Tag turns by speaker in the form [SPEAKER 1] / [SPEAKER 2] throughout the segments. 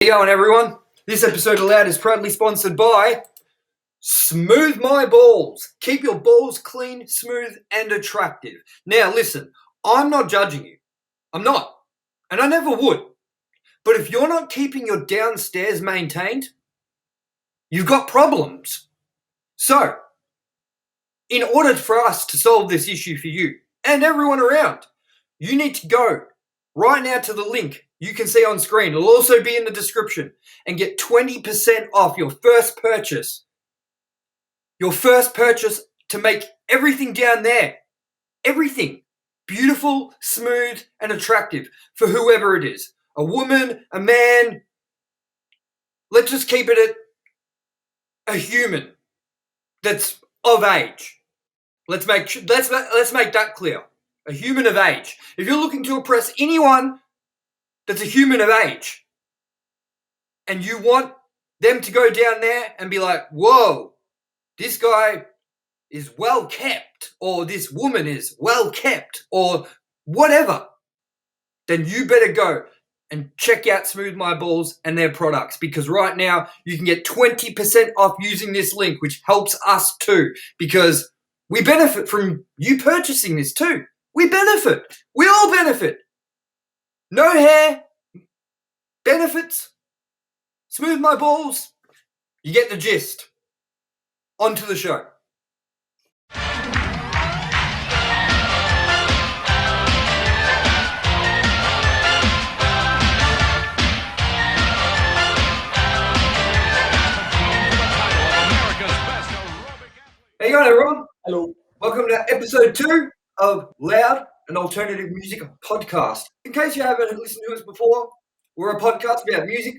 [SPEAKER 1] How you going, everyone? This episode of Loud is proudly sponsored by Smooth My Balls. Keep your balls clean, smooth, and attractive. Now, listen, I'm not judging you. I'm not. And I never would. But if you're not keeping your downstairs maintained, you've got problems. So, in order for us to solve this issue for you and everyone around, you need to go right now to the link you can see on screen. It'll also be in the description and get 20% off your first purchase. Your first purchase to make everything down there, everything beautiful, smooth, and attractive for whoever it is. A woman, a man. Let's just keep it at a human that's of age. Let's make that clear. A human of age. If you're looking to impress anyone that's a human of age, and you want them to go down there and be like, whoa, this guy is well kept, or this woman is well kept, or whatever, then you better go and check out Smooth My Balls and their products, because right now you can get 20% off using this link, which helps us too, because we benefit from you purchasing this too. We benefit. We all benefit. No hair, benefits, Smooth My Balls. You get the gist. On to the show. How you going, everyone?
[SPEAKER 2] Hello.
[SPEAKER 1] Welcome to episode 2 of Loud, an alternative music podcast. In case you haven't listened to us before, we're a podcast about music,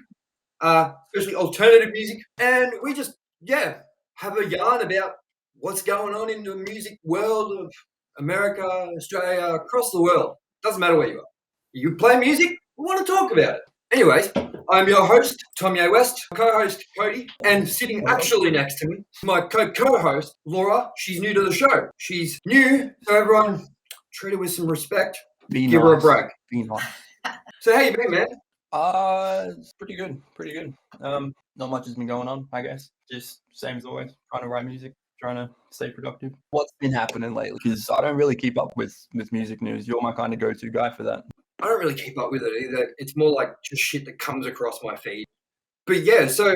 [SPEAKER 1] especially alternative music, and we just, have a yarn about what's going on in the music world of America, Australia, across the world. Doesn't matter where you are. You play music, we want to talk about it. Anyways, I'm your host, Tomye West, co-host Codey, and sitting actually next to me, my co-host, Laura. She's new to the show. She's new, so everyone treat her with some respect. Give her a break.
[SPEAKER 2] Be nice.
[SPEAKER 1] So how you been, man?
[SPEAKER 2] It's pretty good. Not much has been going on, I guess. Just same as always, trying to write music, trying to stay productive. What's been happening lately? Because I don't really keep up with music news. You're my kind of go-to guy for that.
[SPEAKER 1] I don't really keep up with it either. It's more like just shit that comes across my feed. But yeah, so,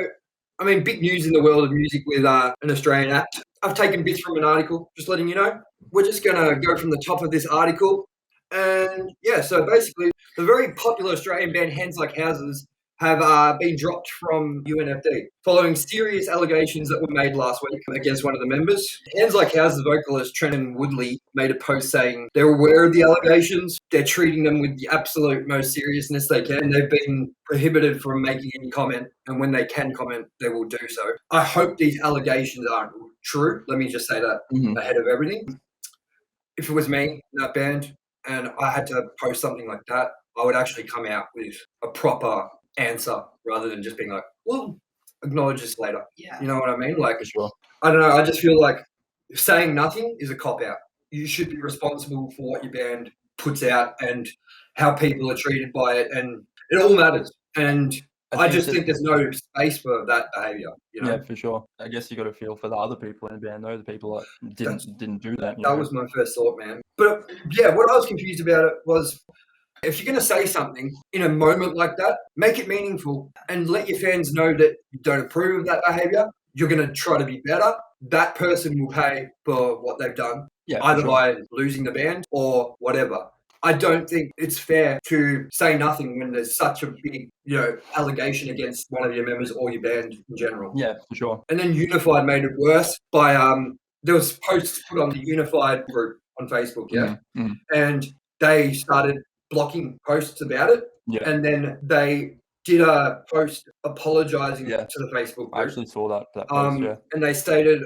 [SPEAKER 1] I mean, big news in the world of music with an Australian act. I've taken bits from an article, just letting you know. We're just going to go from the top of this article. And yeah, so basically, the very popular Australian band Hands Like Houses have been dropped from UNFD following serious allegations that were made last week against one of the members. Hands Like Houses vocalist Trenton Woodley made a post saying they're aware of the allegations, they're treating them with the absolute most seriousness they can. They've been prohibited from making any comment, and when they can comment, they will do so. I hope these allegations aren't true. Let me just say that ahead of everything. If it was me in that band and I had to post something like that, I would actually come out with a proper answer rather than just being like, well, acknowledge this later.
[SPEAKER 2] Yeah.
[SPEAKER 1] You know what I mean? Like,
[SPEAKER 2] For sure.
[SPEAKER 1] I don't know. I just feel like saying nothing is a cop-out. You should be responsible for what your band puts out and how people are treated by it, and it all matters. And I just think there's no space for that behaviour. You know?
[SPEAKER 2] Yeah, for sure. I guess you got to feel for the other people in the band, though, the people that didn't do that.
[SPEAKER 1] That was my first thought, man. But yeah, what I was confused about it was, if you're going to say something in a moment like that, make it meaningful and let your fans know that you don't approve of that behaviour. You're going to try to be better. That person will pay for what they've done, either by losing the band or whatever. I don't think it's fair to say nothing when there's such a big, allegation against one of your members or your band in general.
[SPEAKER 2] Yeah, for sure.
[SPEAKER 1] And then Unified made it worse by there was posts put on the Unified group on Facebook, and they started blocking posts about it, and then they did a post apologising to the Facebook group.
[SPEAKER 2] I actually saw that post,
[SPEAKER 1] and they stated,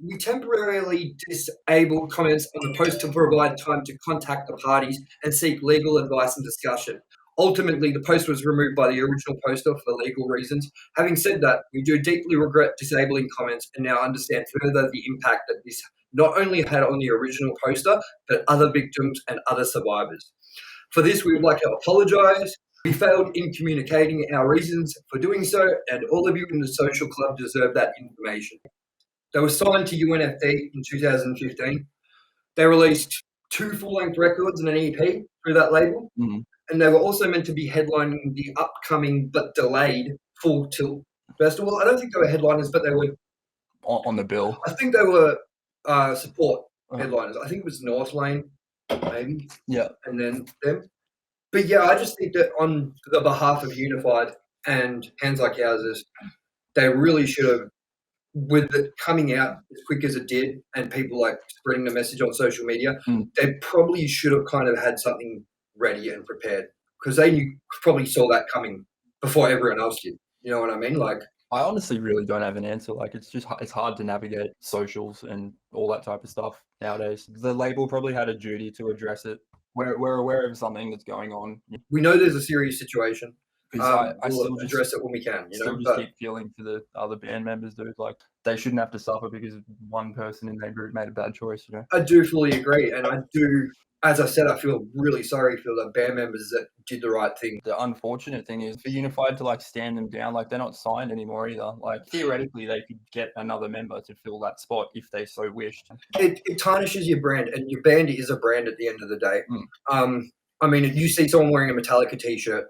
[SPEAKER 1] we temporarily disabled comments on the post to provide time to contact the parties and seek legal advice and discussion. Ultimately, the post was removed by the original poster for legal reasons. Having said that, we do deeply regret disabling comments and now understand further the impact that this not only had on the original poster, but other victims and other survivors. For this, we would like to apologise We failed in communicating our reasons for doing so, and all of you in the social club deserve that information. They were signed to UNFD in 2015. They released 2 full-length records and an EP through that label, and they were also meant to be headlining the upcoming but delayed Full Tilt Festival. I don't think they were headliners, but they were
[SPEAKER 2] on the bill.
[SPEAKER 1] I think they were support headliners. I think it was North Lane, maybe.
[SPEAKER 2] Yeah.
[SPEAKER 1] And then them. But yeah, I just think that on the behalf of Unified and Hands Like Houses, they really should have, with it coming out as quick as it did and people like spreading the message on social media, they probably should have kind of had something ready and prepared, because they probably saw that coming before everyone else did. You know what I mean? Like,
[SPEAKER 2] I honestly really don't have an answer. Like, it's hard to navigate socials and all that type of stuff nowadays. The label probably had a duty to address it. We're aware of something that's going on.
[SPEAKER 1] We know there's a serious situation.
[SPEAKER 2] I
[SPEAKER 1] we'll
[SPEAKER 2] still
[SPEAKER 1] address it when we can.
[SPEAKER 2] Still just keep feeling for the other band members, dude. Like, they shouldn't have to suffer because one person in their group made a bad choice. You know.
[SPEAKER 1] I do fully agree, and I do. As I said, I feel really sorry for the band members that did the right thing.
[SPEAKER 2] The unfortunate thing is for Unified to like stand them down. Like, they're not signed anymore either. Like, theoretically, they could get another member to fill that spot if they so wished.
[SPEAKER 1] It tarnishes your brand, and your band is a brand at the end of the day. I mean, if you see someone wearing a Metallica t-shirt,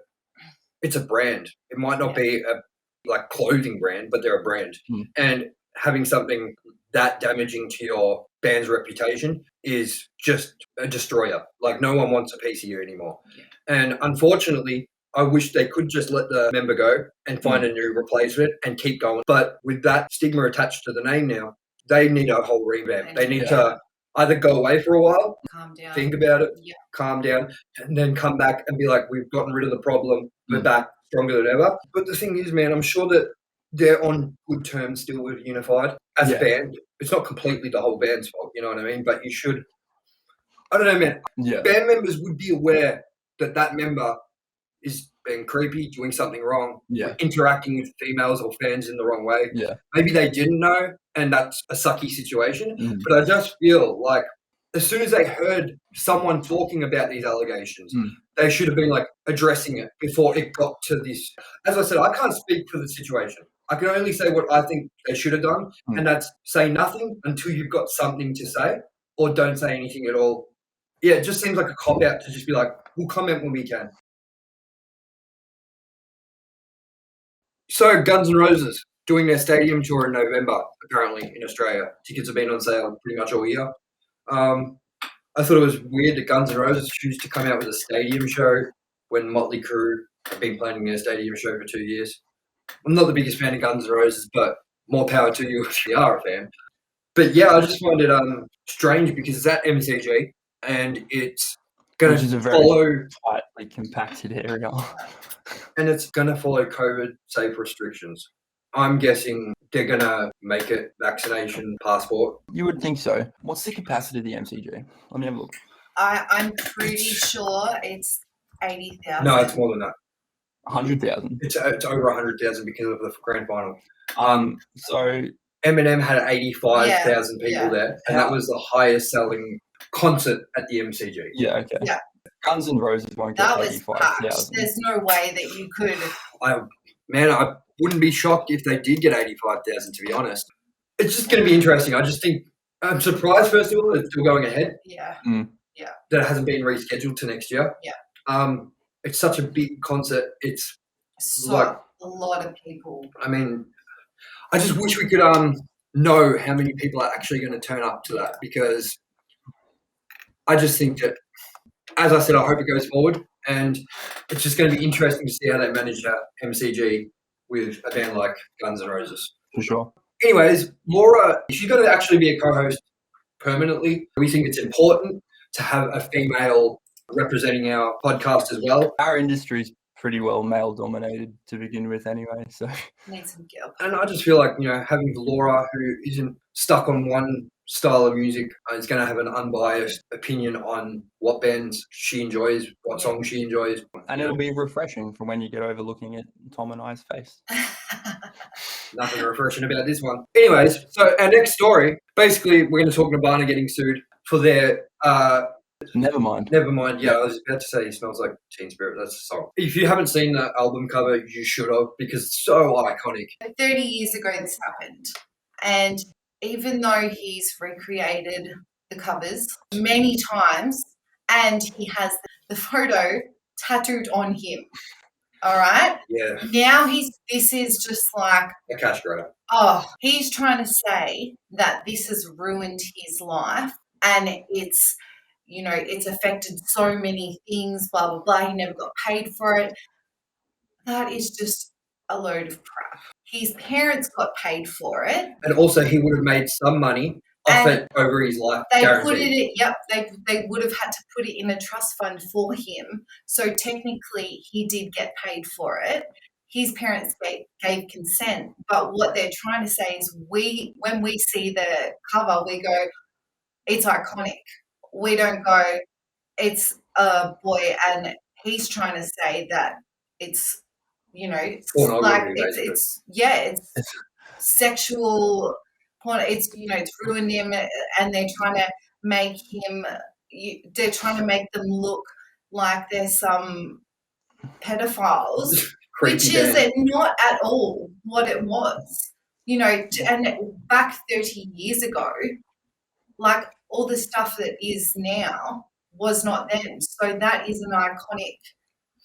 [SPEAKER 1] it's a brand. It might not be a like clothing brand, but they're a brand. And having something that damaging to your band's reputation is just a destroyer. Like, no one wants a piece of you anymore. And unfortunately, I wish they could just let the member go and find a new replacement and keep going. But with that stigma attached to the name now, they need a whole revamp. They need to either go away for a while,
[SPEAKER 3] calm down,
[SPEAKER 1] think about it, calm down, and then come back and be like, we've gotten rid of the problem, we're back stronger than ever. But the thing is, man, I'm sure that they're on good terms still with Unified as a band. It's not completely the whole band's fault, you know what I mean? But you should, I don't know, man. Band members would be aware that that member is being creepy, doing something wrong, interacting with females or fans in the wrong way. Maybe they didn't know, and that's a sucky situation. But I just feel like as soon as they heard someone talking about these allegations, they should have been like addressing it before it got to this. As I said, I can't speak for the situation. I can only say what I think they should have done, and that's say nothing until you've got something to say, or don't say anything at all. Yeah, it just seems like a cop-out to just be like, we'll comment when we can. So, Guns N' Roses doing their stadium tour in November, apparently, in Australia. Tickets have been on sale pretty much all year. I thought it was weird that Guns N' Roses choose to come out with a stadium show when Motley Crue have been planning their stadium show for 2 years. I'm not the biggest fan of Guns N' Roses, but more power to you if you are a fan. But yeah, I just find it strange because it's at MCG and it's going to follow
[SPEAKER 2] tightly compacted area.
[SPEAKER 1] And it's going to follow COVID-safe restrictions. I'm guessing they're going to make it vaccination passport.
[SPEAKER 2] You would think so. What's the capacity of the MCG? Let me have a look.
[SPEAKER 3] I'm pretty sure it's 80,000.
[SPEAKER 1] No, it's more than that.
[SPEAKER 2] 100,000.
[SPEAKER 1] It's over 100,000 because of the grand final.
[SPEAKER 2] So
[SPEAKER 1] Eminem had 85,000 people there, and that was the highest selling concert at the MCG.
[SPEAKER 2] Yeah, okay.
[SPEAKER 3] Yeah.
[SPEAKER 2] Guns N' Roses won't get 85,000.
[SPEAKER 3] There's no way that you could.
[SPEAKER 1] I wouldn't be shocked if they did get 85,000, to be honest. It's just going to be interesting. I just think I'm surprised, first of all, it's still going ahead.
[SPEAKER 3] Yeah. Yeah.
[SPEAKER 1] That it hasn't been rescheduled to next year.
[SPEAKER 3] Yeah.
[SPEAKER 1] It's such a big concert. It's
[SPEAKER 3] so
[SPEAKER 1] like
[SPEAKER 3] a lot of people.
[SPEAKER 1] I mean, I just wish we could know how many people are actually going to turn up to that, because I just think that, as I said, I hope it goes forward, and it's just going to be interesting to see how they manage MCG with a band like Guns N' Roses.
[SPEAKER 2] For sure.
[SPEAKER 1] Anyways, Laura, she's going to actually be a co-host permanently. We think it's important to have a female representing our podcast as well.
[SPEAKER 2] Our industry's pretty well male-dominated to begin with anyway, so...
[SPEAKER 3] Need some girl.
[SPEAKER 1] And I just feel like, having Laura, who isn't stuck on one style of music, is going to have an unbiased opinion on what bands she enjoys, what songs she enjoys.
[SPEAKER 2] And it'll be refreshing from when you get over looking at Tom and I's face.
[SPEAKER 1] Nothing refreshing about this one. Anyways, so our next story, basically we're going to talk Nirvana getting sued for their
[SPEAKER 2] Never mind.
[SPEAKER 1] Never mind. Yeah, I was about to say he smells like Teen Spirit. That's the song. If you haven't seen the album cover, you should have, because it's so iconic.
[SPEAKER 3] 30 years ago this happened. And even though he's recreated the covers many times and he has the photo tattooed on him, all right?
[SPEAKER 1] Yeah,
[SPEAKER 3] Now this is just like,
[SPEAKER 1] a cash grab.
[SPEAKER 3] oh, he's trying to say that this has ruined his life and it's, you know, it's affected so many things, blah, blah, blah. He never got paid for it. That is just a load of crap. His parents got paid for it.
[SPEAKER 1] And also, he would have made some money off it over his life.
[SPEAKER 3] They
[SPEAKER 1] guaranteed.
[SPEAKER 3] put it, they would have had to put it in a trust fund for him. So technically, he did get paid for it. His parents gave consent. But what they're trying to say is when we see the cover, we go, it's iconic. We don't go, it's a boy, and he's trying to say that it's, you know, it's like it's sexual porn. It's, you know, it's ruined him, and they're trying to make him. They're trying to make them look like they're some pedophiles, which is not at all what it was. You know, and back 30 years ago, like all the stuff that is now was not then. So that is an iconic.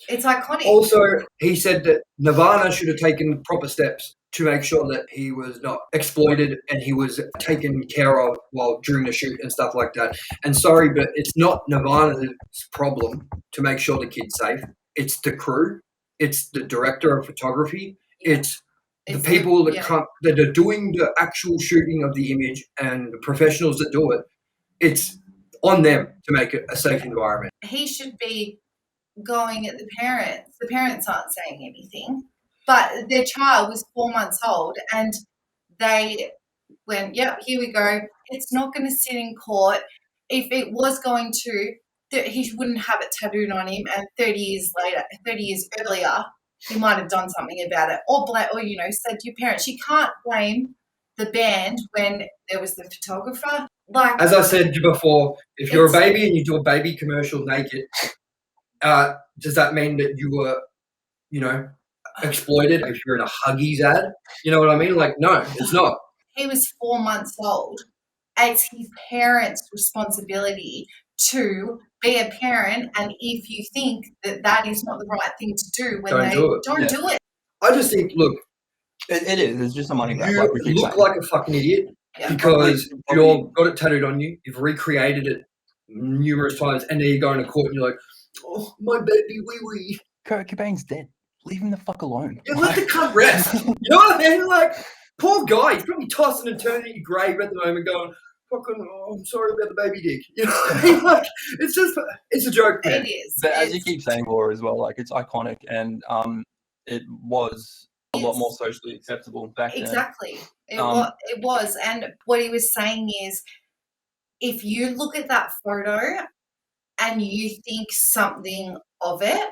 [SPEAKER 3] It's iconic.
[SPEAKER 1] Also, he said that Nirvana should have taken proper steps to make sure that he was not exploited and he was taken care of while during the shoot and stuff like that. And sorry, but it's not Nirvana's problem to make sure the kid's safe. It's the crew. It's the director of photography. It's the people that that are doing the actual shooting of the image and the professionals that do it. It's on them to make it a safe environment.
[SPEAKER 3] He should be going at the parents. The parents aren't saying anything, but their child was 4 months old and they went, yep, here we go. It's not going to sit in court. If it was going to, he wouldn't have it tattooed on him, and 30 years earlier, he might have done something about it, or you know, said to your parents. You can't blame the band when there was the photographer. Like, as
[SPEAKER 1] I said before, if you're a baby and you do a baby commercial naked, does that mean that you were, you know, exploited? If you're in a Huggies ad, you know what I mean? Like, no, it's not.
[SPEAKER 3] He was 4 months old. It's his parents' responsibility to be a parent, and if you think that that is not the right thing to do, when don't do it.
[SPEAKER 1] I just think, look,
[SPEAKER 2] it is. It's just a money grab.
[SPEAKER 1] You
[SPEAKER 2] like we keep
[SPEAKER 1] look
[SPEAKER 2] saying.
[SPEAKER 1] like a fucking idiot because you've got it tattooed on you. You've recreated it numerous times, and then you go into court and you're like, "Oh, my baby, wee wee."
[SPEAKER 2] Kurt Cobain's dead. Leave him the fuck alone.
[SPEAKER 1] Yeah, let the cunt rest. You know what I mean? Like, poor guy. He's probably tossing and turning in your grave at the moment, going, "Fucking, I'm sorry about the baby dick." You know what I mean? Like, it's a joke, man.
[SPEAKER 3] It is.
[SPEAKER 2] But as you keep saying, Laura, as well, like, it's iconic, and it was a lot more socially acceptable back then.
[SPEAKER 3] Exactly. It was. And what he was saying is, if you look at that photo and you think something of it,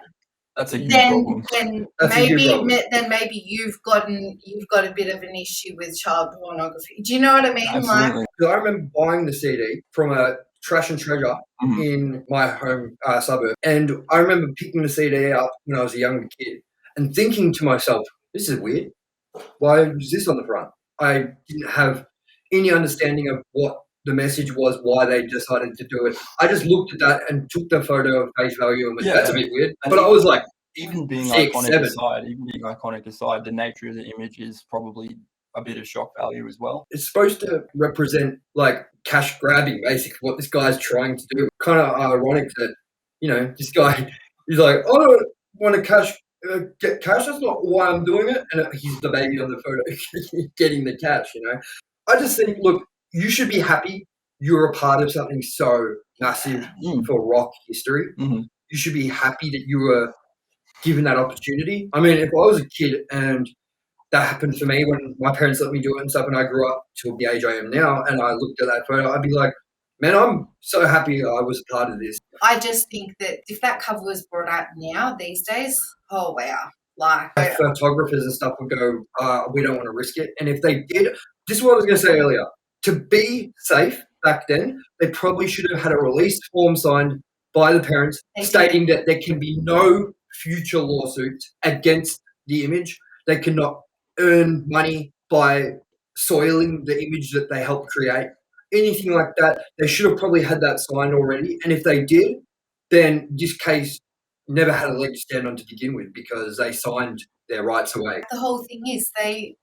[SPEAKER 2] that's a huge problem.
[SPEAKER 3] Then maybe you've got a bit of an issue with child pornography. Do you know what I mean?
[SPEAKER 2] Absolutely.
[SPEAKER 1] Like, I remember buying the CD from a Trash and Treasure in my home suburb, and I remember picking the CD up when I was a younger kid and thinking to myself, "This is weird. Why is this on the front?" I didn't have any understanding of what the message was, why they decided to do it. I just looked at that and took the photo of face value and went, "That's a bit weird." But I was like,
[SPEAKER 2] even being
[SPEAKER 1] 6,
[SPEAKER 2] iconic
[SPEAKER 1] 7.
[SPEAKER 2] aside, the nature of the image is probably a bit of shock value as well.
[SPEAKER 1] It's supposed to represent like cash grabbing, basically, what this guy's trying to do. Kind of ironic that, you know, this guy, he's like, "I don't want to get cash. That's not why I'm doing it." And he's the baby on the photo getting the cash, you know. I just think, look, you should be happy you're a part of something so massive for rock history.
[SPEAKER 2] Mm-hmm.
[SPEAKER 1] You should be happy that you were given that opportunity. I mean, if I was a kid and that happened for me when my parents let me do it and stuff, and I grew up to the age I am now, and I looked at that photo, I'd be like, "Man, I'm so happy I was a part of this."
[SPEAKER 3] I just think that if that cover was brought out now, these days, oh wow. Like,
[SPEAKER 1] photographers and stuff would go, "We don't want to risk it." And if they did, this is what I was going to say earlier, to be safe back then, they probably should have had a release form signed by the parents
[SPEAKER 3] They
[SPEAKER 1] stating that there can be no future lawsuits against the image. They cannot earn money by soiling the image that they helped create. Anything like that, they should have probably had that signed already. And if they did, then this case never had a leg to stand on to begin with because they signed their rights away.
[SPEAKER 3] The whole thing is they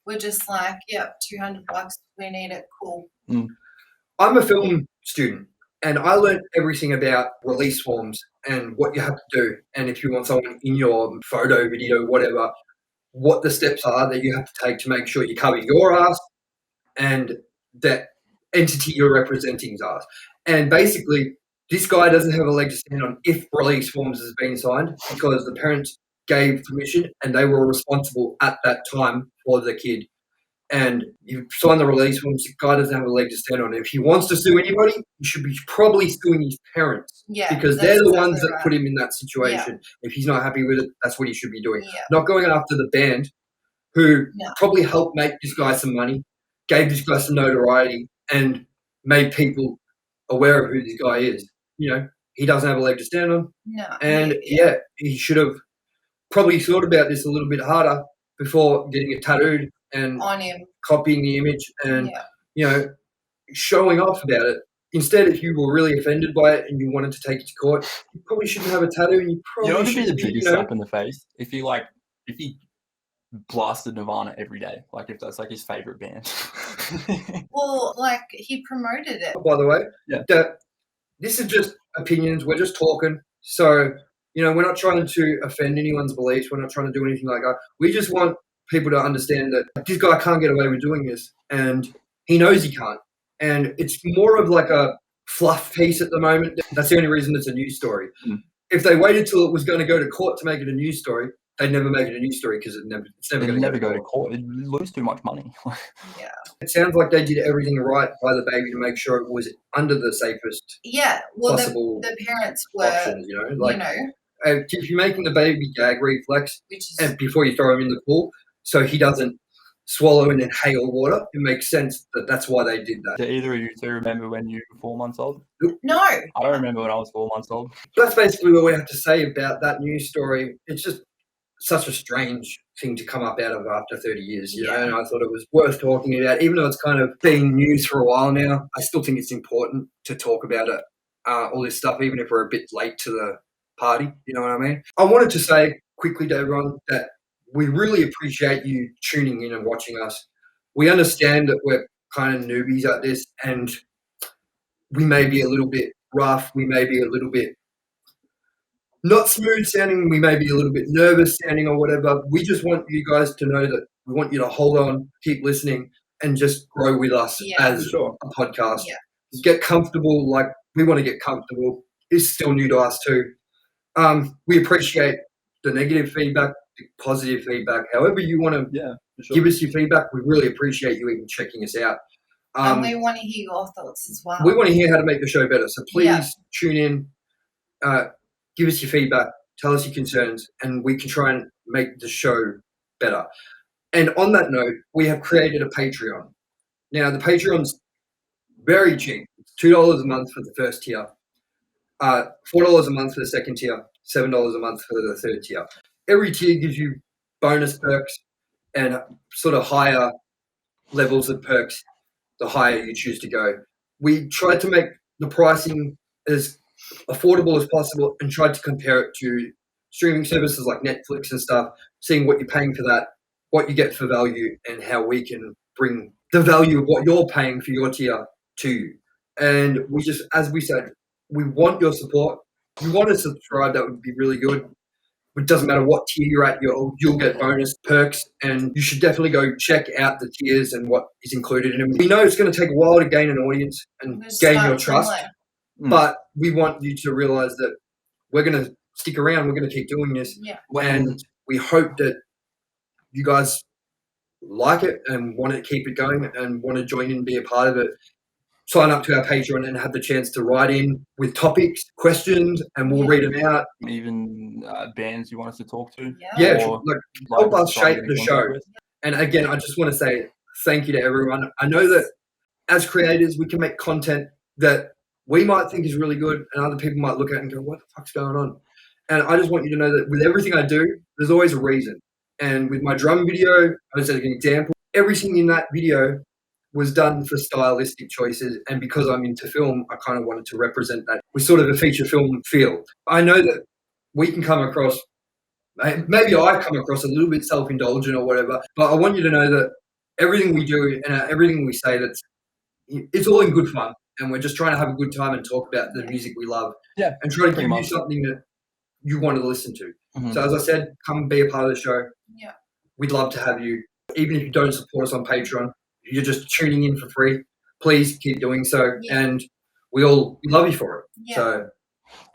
[SPEAKER 3] were just like, yep, $200, we need it, cool.
[SPEAKER 1] I'm a film student and I learned everything about release forms and what you have to do. And if you want someone in your photo, video, whatever, what the steps are that you have to take to make sure you cover your ass and that entity you're representing's ass. And basically, this guy doesn't have a leg to stand on if release forms has been signed because the parents gave permission and they were responsible at that time for the kid. And you sign the release forms, the guy doesn't have a leg to stand on. If he wants to sue anybody, he should be probably suing his parents because they're the ones that put him in that situation. If he's not happy with it, that's what he should be doing. Not going after the band who probably helped make this guy some money, gave this guy some notoriety, and made people aware of who this guy is. You know, he doesn't have a leg to stand on. And he should have probably thought about this a little bit harder before getting it tattooed and
[SPEAKER 3] on him,
[SPEAKER 1] copying the image and, you know, showing off about it. Instead, if you were really offended by it and you wanted to take it to court, you probably shouldn't have a tattoo and you probably
[SPEAKER 2] should be the biggest slap in the face if he blasted Nirvana every day, like if that's like his favorite band.
[SPEAKER 3] Well, like he promoted it.
[SPEAKER 1] By the way, this is just opinions. We're just talking. So, you know, we're not trying to offend anyone's beliefs. We're not trying to do anything like that. We just want people to understand that this guy can't get away with doing this and he knows he can't. And it's more of like a fluff piece at the moment. That's the only reason it's a news story. If they waited till it was going to go to court to make it a news story, they'd never make it a news story because it's never going to go to court.
[SPEAKER 2] It'd lose too much money.
[SPEAKER 1] It sounds like they did everything right by the baby to make sure it was under the safest possible
[SPEAKER 3] the parents were,
[SPEAKER 1] options, you know. Like, if you're making the baby gag reflex and before you throw him in the pool so he doesn't swallow and inhale water, it makes sense that that's why they did that.
[SPEAKER 2] Do either of you two remember when you were 4 months old?
[SPEAKER 3] No.
[SPEAKER 2] I don't remember when I was 4 months old.
[SPEAKER 1] That's basically what we have to say about that news story. It's just such a strange thing to come up out of after 30 years, you know, and I thought it was worth talking about. Even though it's kind of been news for a while now, I still think it's important to talk about it, all this stuff, even if we're a bit late to the party, you know what I mean? I wanted to say quickly to everyone that we really appreciate you tuning in and watching us. We understand that we're kind of newbies at this and we may be a little bit rough, we may be a little bit not smooth sounding, we may be a little bit nervous sounding or whatever. We just want you guys to know that we want you to hold on, keep listening, and just grow with us as a podcast. Get comfortable, like we want to get comfortable. It's still new to us too. We appreciate the negative feedback, the positive feedback. However you want to give us your feedback, we really appreciate you even checking us out.
[SPEAKER 3] And we want to hear your thoughts as well.
[SPEAKER 1] We want to hear how to make the show better. So please tune in, give us your feedback, tell us your concerns, and we can try and make the show better. And on that note, we have created a Patreon. Now, the Patreon's very cheap. It's $2 a month for the first tier, $4 a month for the second tier, $7 a month for the third tier. Every tier gives you bonus perks and sort of higher levels of perks the higher you choose to go. We tried to make the pricing as affordable as possible and tried to compare it to streaming services like Netflix and stuff, seeing what you're paying for that, what you get for value, and how we can bring the value of what you're paying for your tier to you. And we just, as we said, we want your support. If you want to subscribe, that would be really good. It doesn't matter what tier you're at, you'll get bonus perks, and you should definitely go check out the tiers and what is included in them. We know it's going to take a while to gain an audience and gain your trust, but we want you to realize that we're going to stick around. We're going to keep doing this, and we hope that you guys like it and want to keep it going and want to join in and be a part of it. Sign up to our Patreon and have the chance to write in with topics, questions, and we'll read them out.
[SPEAKER 2] Even bands you want us to talk to.
[SPEAKER 1] Help us shape the show. And again, I just want to say thank you to everyone. I know that as creators, we can make content that we might think is really good, and other people might look at it and go, what the fuck's going on? And I just want you to know that with everything I do, there's always a reason. And with my drum video, as an example, everything in that video was done for stylistic choices. And because I'm into film, I kind of wanted to represent that with sort of a feature film feel. I know that we can come across, maybe I come across a little bit self-indulgent or whatever, but I want you to know that everything we do and everything we say, it's all in good fun. And we're just trying to have a good time and talk about the music we love.
[SPEAKER 2] Yeah,
[SPEAKER 1] and try to give
[SPEAKER 2] pretty
[SPEAKER 1] you
[SPEAKER 2] much.
[SPEAKER 1] something that you want to listen to.
[SPEAKER 2] Mhm.
[SPEAKER 1] So as I said, come be a part of the show.
[SPEAKER 3] Yeah.
[SPEAKER 1] We'd love to have you. Even if you don't support us on Patreon, if you're just tuning in for free, please keep doing so.
[SPEAKER 3] Yeah.
[SPEAKER 1] And we love you for it.
[SPEAKER 3] Yeah.
[SPEAKER 1] So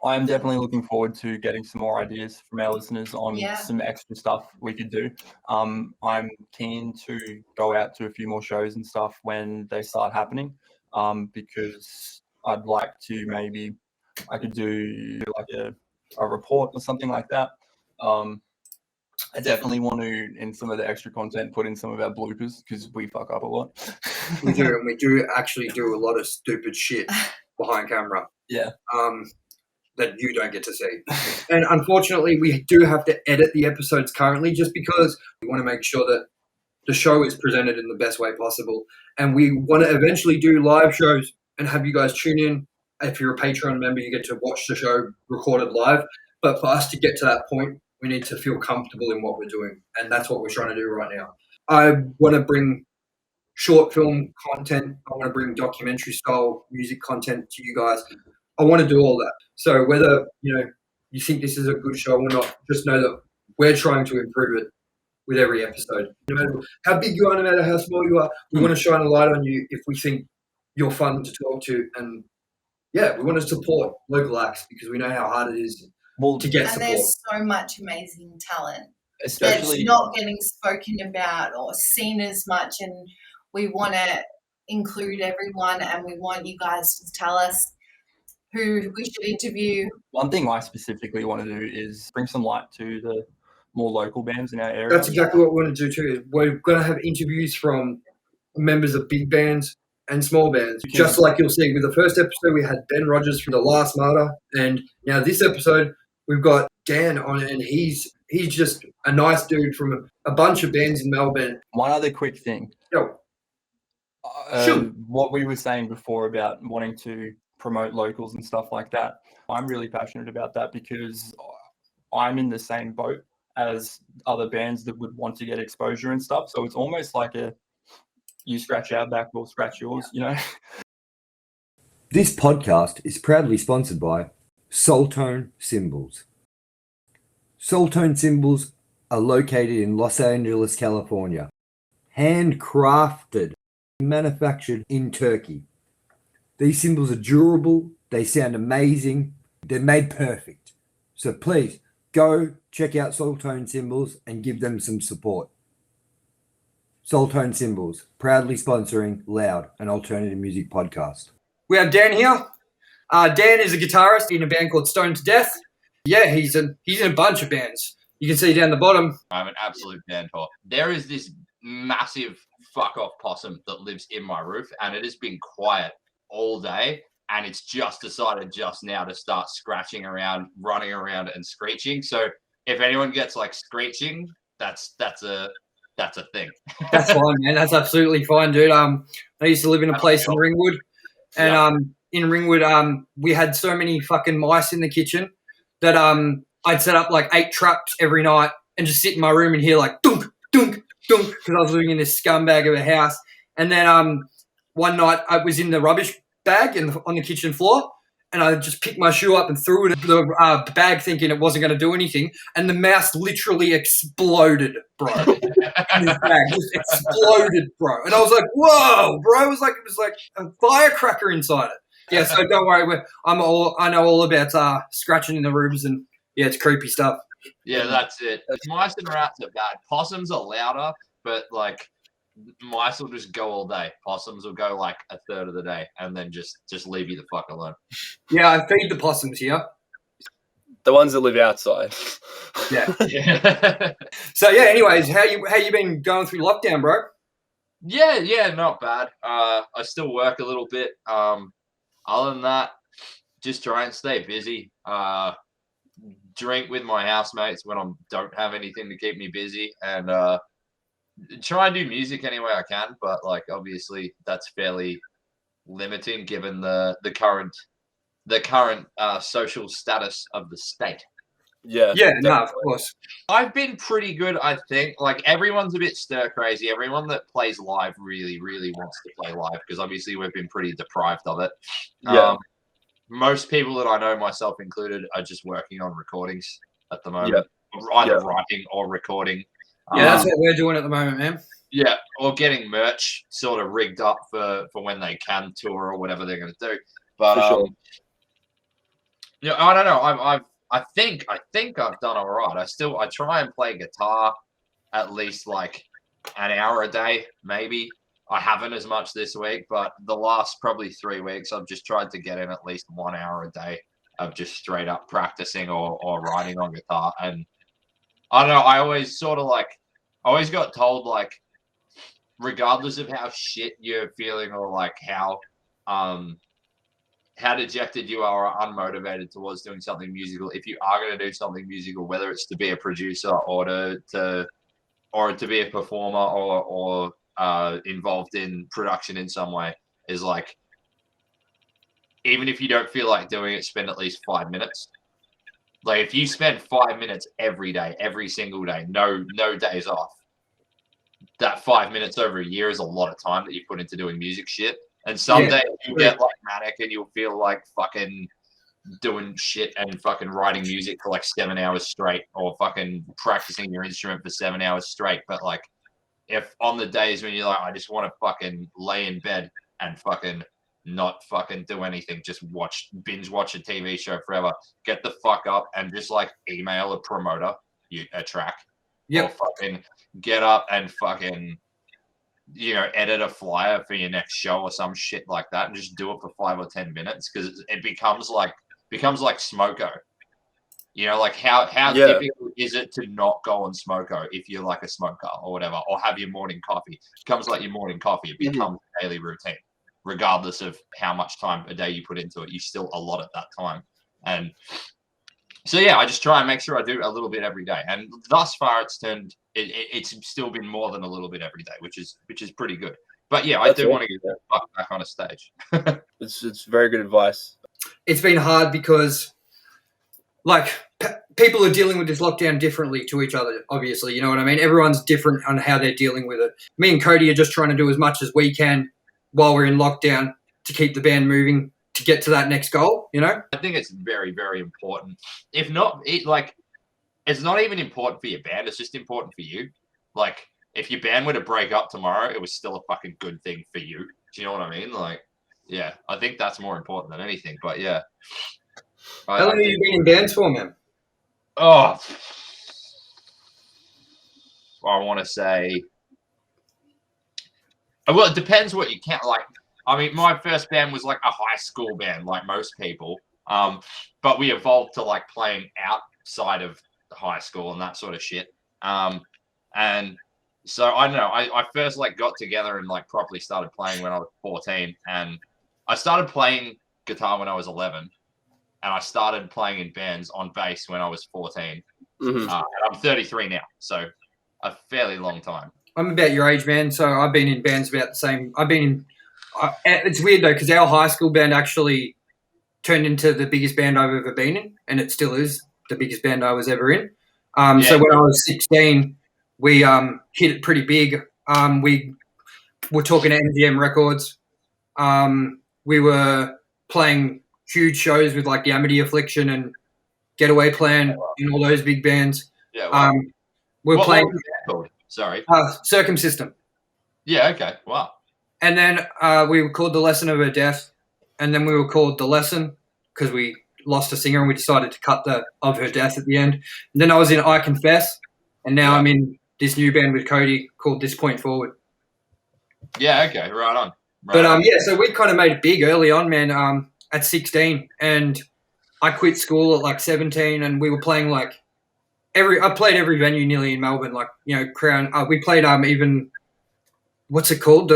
[SPEAKER 2] I am definitely looking forward to getting some more ideas from our listeners on
[SPEAKER 3] Yeah.
[SPEAKER 2] some extra stuff we could do. I'm keen to go out to a few more shows and stuff when they start happening, because I'd like to maybe I could do like a report or something like that. I definitely want to, in some of the extra content, put in some of our bloopers because we fuck up a lot.
[SPEAKER 1] we do, and we do actually do a lot of stupid shit behind camera.
[SPEAKER 2] Yeah.
[SPEAKER 1] That you don't get to see. And unfortunately, we do have to edit the episodes currently just because we want to make sure that the show is presented in the best way possible. And we want to eventually do live shows and have you guys tune in. If you're a Patreon member, you get to watch the show recorded live. But for us to get to that point, we need to feel comfortable in what we're doing. And that's what we're trying to do right now. I want to bring short film content. I want to bring documentary style music content to you guys. I want to do all that. So whether, you think this is a good show or not, just know that we're trying to improve it with every episode. No matter how big you are, no matter how small you are, we want to shine a light on you if we think you're fun to talk to. And yeah, we want to support local acts because we know how hard it is to get support.
[SPEAKER 3] And there's so much amazing talent
[SPEAKER 2] Especially
[SPEAKER 3] that's not getting spoken about or seen as much, and we want to include everyone, and we want you guys to tell us who we should interview.
[SPEAKER 2] one thing I specifically want to do is bring some light to the more local bands in our area.
[SPEAKER 1] That's exactly what we want to do too. We're going to have interviews from members of big bands and small bands. Just like you'll see with the first episode, we had Ben Rogers from The Last Martyr. And now this episode, we've got Dan on it, and he's just a nice dude from a bunch of bands in Melbourne.
[SPEAKER 2] One other quick thing.
[SPEAKER 1] Yo, shoot.
[SPEAKER 2] What we were saying before about wanting to promote locals and stuff like that, I'm really passionate about that because I'm in the same boat as other bands that would want to get exposure and stuff. So it's almost like you scratch our back, we'll scratch yours,
[SPEAKER 4] This podcast is proudly sponsored by Soultone Cymbals. Soultone cymbals are located in Los Angeles, California. Handcrafted, manufactured in Turkey. These cymbals are durable, they sound amazing, they're made perfect. So please, go check out Soultone Cymbals and give them some support. Soultone Cymbals, proudly sponsoring Loud, an alternative music podcast.
[SPEAKER 1] We have Dan here. Dan is a guitarist in a band called Stone to Death. Yeah, he's in a bunch of bands. You can see down the bottom.
[SPEAKER 5] I'm an absolute band whore. There is this massive fuck off possum that lives in my roof, and it has been quiet all day, and it's just decided just now to start scratching around, running around, and screeching. So if anyone gets like screeching, that's a thing.
[SPEAKER 1] That's fine, man. That's absolutely fine, dude. I used to live in a place in Ringwood, and in Ringwood, we had so many fucking mice in the kitchen that I'd set up like 8 traps every night and just sit in my room and hear like dunk, dunk, dunk, because I was living in this scumbag of a house. And then one night I was in the rubbish bag on the kitchen floor, and I just picked my shoe up and threw it at the bag thinking it wasn't going to do anything, and the mouse literally exploded, bro. In this bag, just exploded, bro. And I was like, whoa, bro. It was like a firecracker inside it. Yeah, so don't worry. I know all about scratching in the rooms, and yeah, it's creepy stuff.
[SPEAKER 5] Yeah, that's it. Mice and rats are bad. Possums are louder, but like mice will just go all day. Possums will go like a third of the day and then just leave you the fuck alone.
[SPEAKER 1] Yeah, I feed the possums here.
[SPEAKER 6] The ones that live outside.
[SPEAKER 1] Yeah.
[SPEAKER 5] Yeah.
[SPEAKER 1] So yeah, anyways, how you been going through lockdown, bro?
[SPEAKER 5] Yeah, not bad. I still work a little bit. Other than that, just try and stay busy. Drink with my housemates when I don't have anything to keep me busy, and try and do music any way I can. But like, obviously, that's fairly limiting given the current social status of the state.
[SPEAKER 6] Yeah.
[SPEAKER 1] Yeah, no, of
[SPEAKER 6] definitely.
[SPEAKER 1] course.
[SPEAKER 5] I've been pretty good, I think. Like, everyone's a bit stir crazy. Everyone that plays live really, really wants to play live because obviously we've been pretty deprived of it.
[SPEAKER 6] Yeah.
[SPEAKER 5] Most people that I know, myself included, are just working on recordings at the moment,
[SPEAKER 6] Yeah.
[SPEAKER 5] either
[SPEAKER 6] Yeah.
[SPEAKER 5] writing or recording.
[SPEAKER 1] Yeah, that's what we're doing at the moment, man.
[SPEAKER 5] Yeah, or getting merch sort of rigged up for when they can tour or whatever they're going to do. But
[SPEAKER 6] For sure.
[SPEAKER 5] you know, I don't know. I think I've done all right. I try and play guitar at least like an hour a day, maybe. I haven't as much this week, but the last probably 3 weeks, I've just tried to get in at least 1 hour a day of just straight up practicing or writing on guitar. And I don't know. I always got told, like, regardless of how shit you're feeling or like how dejected you are or unmotivated towards doing something musical, if you are going to do something musical, whether it's to be a producer or to be a performer or involved in production in some way, is like, even if you don't feel like doing it, spend at least 5 minutes. Like, if you spend 5 minutes every day, every single day, no days off, that 5 minutes over a year is a lot of time that you put into doing music shit. And some days you get like manic and you'll feel like fucking doing shit and fucking writing music for like 7 hours straight, or fucking practicing your instrument for 7 hours straight. But like, if on the days when you're like, I just want to fucking lay in bed and fucking not fucking do anything, just binge watch a TV show forever, get the fuck up and just like email a promoter a track.
[SPEAKER 1] Yep.
[SPEAKER 5] Or fucking get up and fucking, you know, edit a flyer for your next show or some shit like that, and just do it for 5 or 10 minutes, because it becomes like smoko. You know, like how difficult is it to not go on smoko if you're like a smoker or whatever, or have your morning coffee? It becomes like your morning coffee. It becomes a daily routine, regardless of how much time a day you put into it. You still allot at that time. And so yeah, I just try and make sure I do a little bit every day. And thus far, it's still been more than a little bit every day, which is pretty good. But yeah, I do want to get the fuck back on a stage.
[SPEAKER 6] It's very good advice.
[SPEAKER 1] It's been hard because, like, people are dealing with this lockdown differently to each other, obviously. You know what I mean? Everyone's different on how they're dealing with it. Me and Codey are just trying to do as much as we can while we're in lockdown to keep the band moving, to get to that next goal, you know?
[SPEAKER 5] I think it's very, very important. If not, it's not even important for your band. It's just important for you. Like, if your band were to break up tomorrow, it was still a fucking good thing for you. Do you know what I mean? Like, yeah, I think that's more important than anything. But yeah.
[SPEAKER 1] How long have you been in bands for, man?
[SPEAKER 5] Oh, I want to say, well, it depends what you count. Like, I mean, my first band was like a high school band, like most people. But we evolved to like playing outside of high school and that sort of shit. And so I don't know. I first like got together and like properly started playing when I was 14, and I started playing guitar when I was 11, and I started playing in bands on bass when I was 14.
[SPEAKER 6] Mm-hmm.
[SPEAKER 5] And I'm 33 now, so a fairly long time.
[SPEAKER 1] I'm about your age, man. So I've been in bands about the same. It's weird though, because our high school band actually turned into the biggest band I've ever been in, and it still is the biggest band I was ever in. So when I was 16, we hit it pretty big. We were talking to MGM Records. We were playing huge shows with like the Amity Affliction and Getaway Plan and all those big bands.
[SPEAKER 5] Yeah. Wow.
[SPEAKER 1] We're playing.
[SPEAKER 5] What was that called? Sorry.
[SPEAKER 1] Circumsystem.
[SPEAKER 5] Yeah. Okay. Wow.
[SPEAKER 1] And then we were called The Lesson of Her Death, and then we were called The Lesson because we lost a singer and we decided to cut the of her death at the end. And then I was in I Confess, and now I'm in this new band with Codey called This Point Forward.
[SPEAKER 5] Yeah. Okay. Right on.
[SPEAKER 1] So we kind of made it big early on, man. At 16, and I quit school at like 17, and we were playing like I played every venue nearly in Melbourne, like, you know, Crown. We played even what's it called?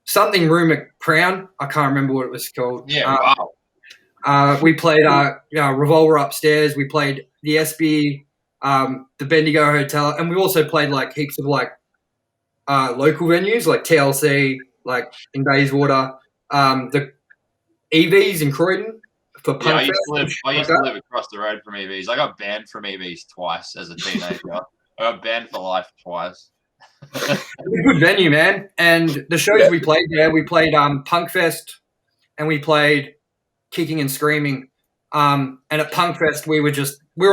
[SPEAKER 1] something room at Crown. I can't remember what it was called.
[SPEAKER 5] Yeah, wow.
[SPEAKER 1] We played Revolver upstairs. We played the SB, the Bendigo Hotel, and we also played like heaps of like local venues like TLC, like in Bayswater, the EVs in Croydon for
[SPEAKER 5] Yeah,
[SPEAKER 1] punk
[SPEAKER 5] I used to
[SPEAKER 1] like
[SPEAKER 5] live across the road from EVs. I got banned from EVs twice as a teenager. I got banned for life twice.
[SPEAKER 1] It's a good venue, man. And the shows we played there, we played Punk Fest and we played Kicking and Screaming. And at Punk Fest, we were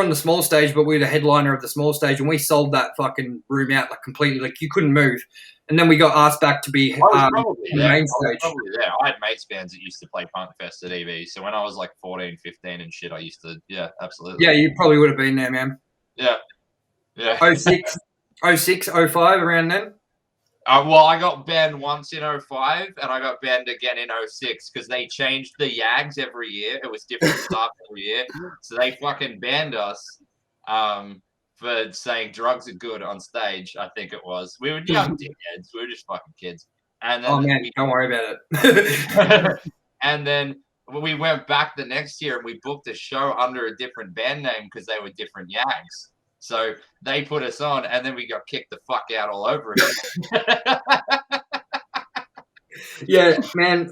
[SPEAKER 1] on the small stage, but we were the headliner of the small stage, and we sold that fucking room out like completely. Like you couldn't move. And then we got asked back to be on the main stage.
[SPEAKER 5] I had mates bands that used to play Punk Fest at EV. So when I was like 14, 15 and shit, I used to, yeah, absolutely.
[SPEAKER 1] Yeah, you probably would have been there, man.
[SPEAKER 5] Yeah. Yeah.
[SPEAKER 1] 06, 05, around then.
[SPEAKER 5] Well, I got banned once in 05 and I got banned again in 06 because they changed the yags every year. It was different stuff every year. So they fucking banned us for saying drugs are good on stage, I think it was. We were young dickheads. We were just fucking kids. And then
[SPEAKER 1] Don't worry about it.
[SPEAKER 5] And then we went back the next year and we booked a show under a different band name because they were different yags. So they put us on, and then we got kicked the fuck out all over again.
[SPEAKER 1] Yeah, man.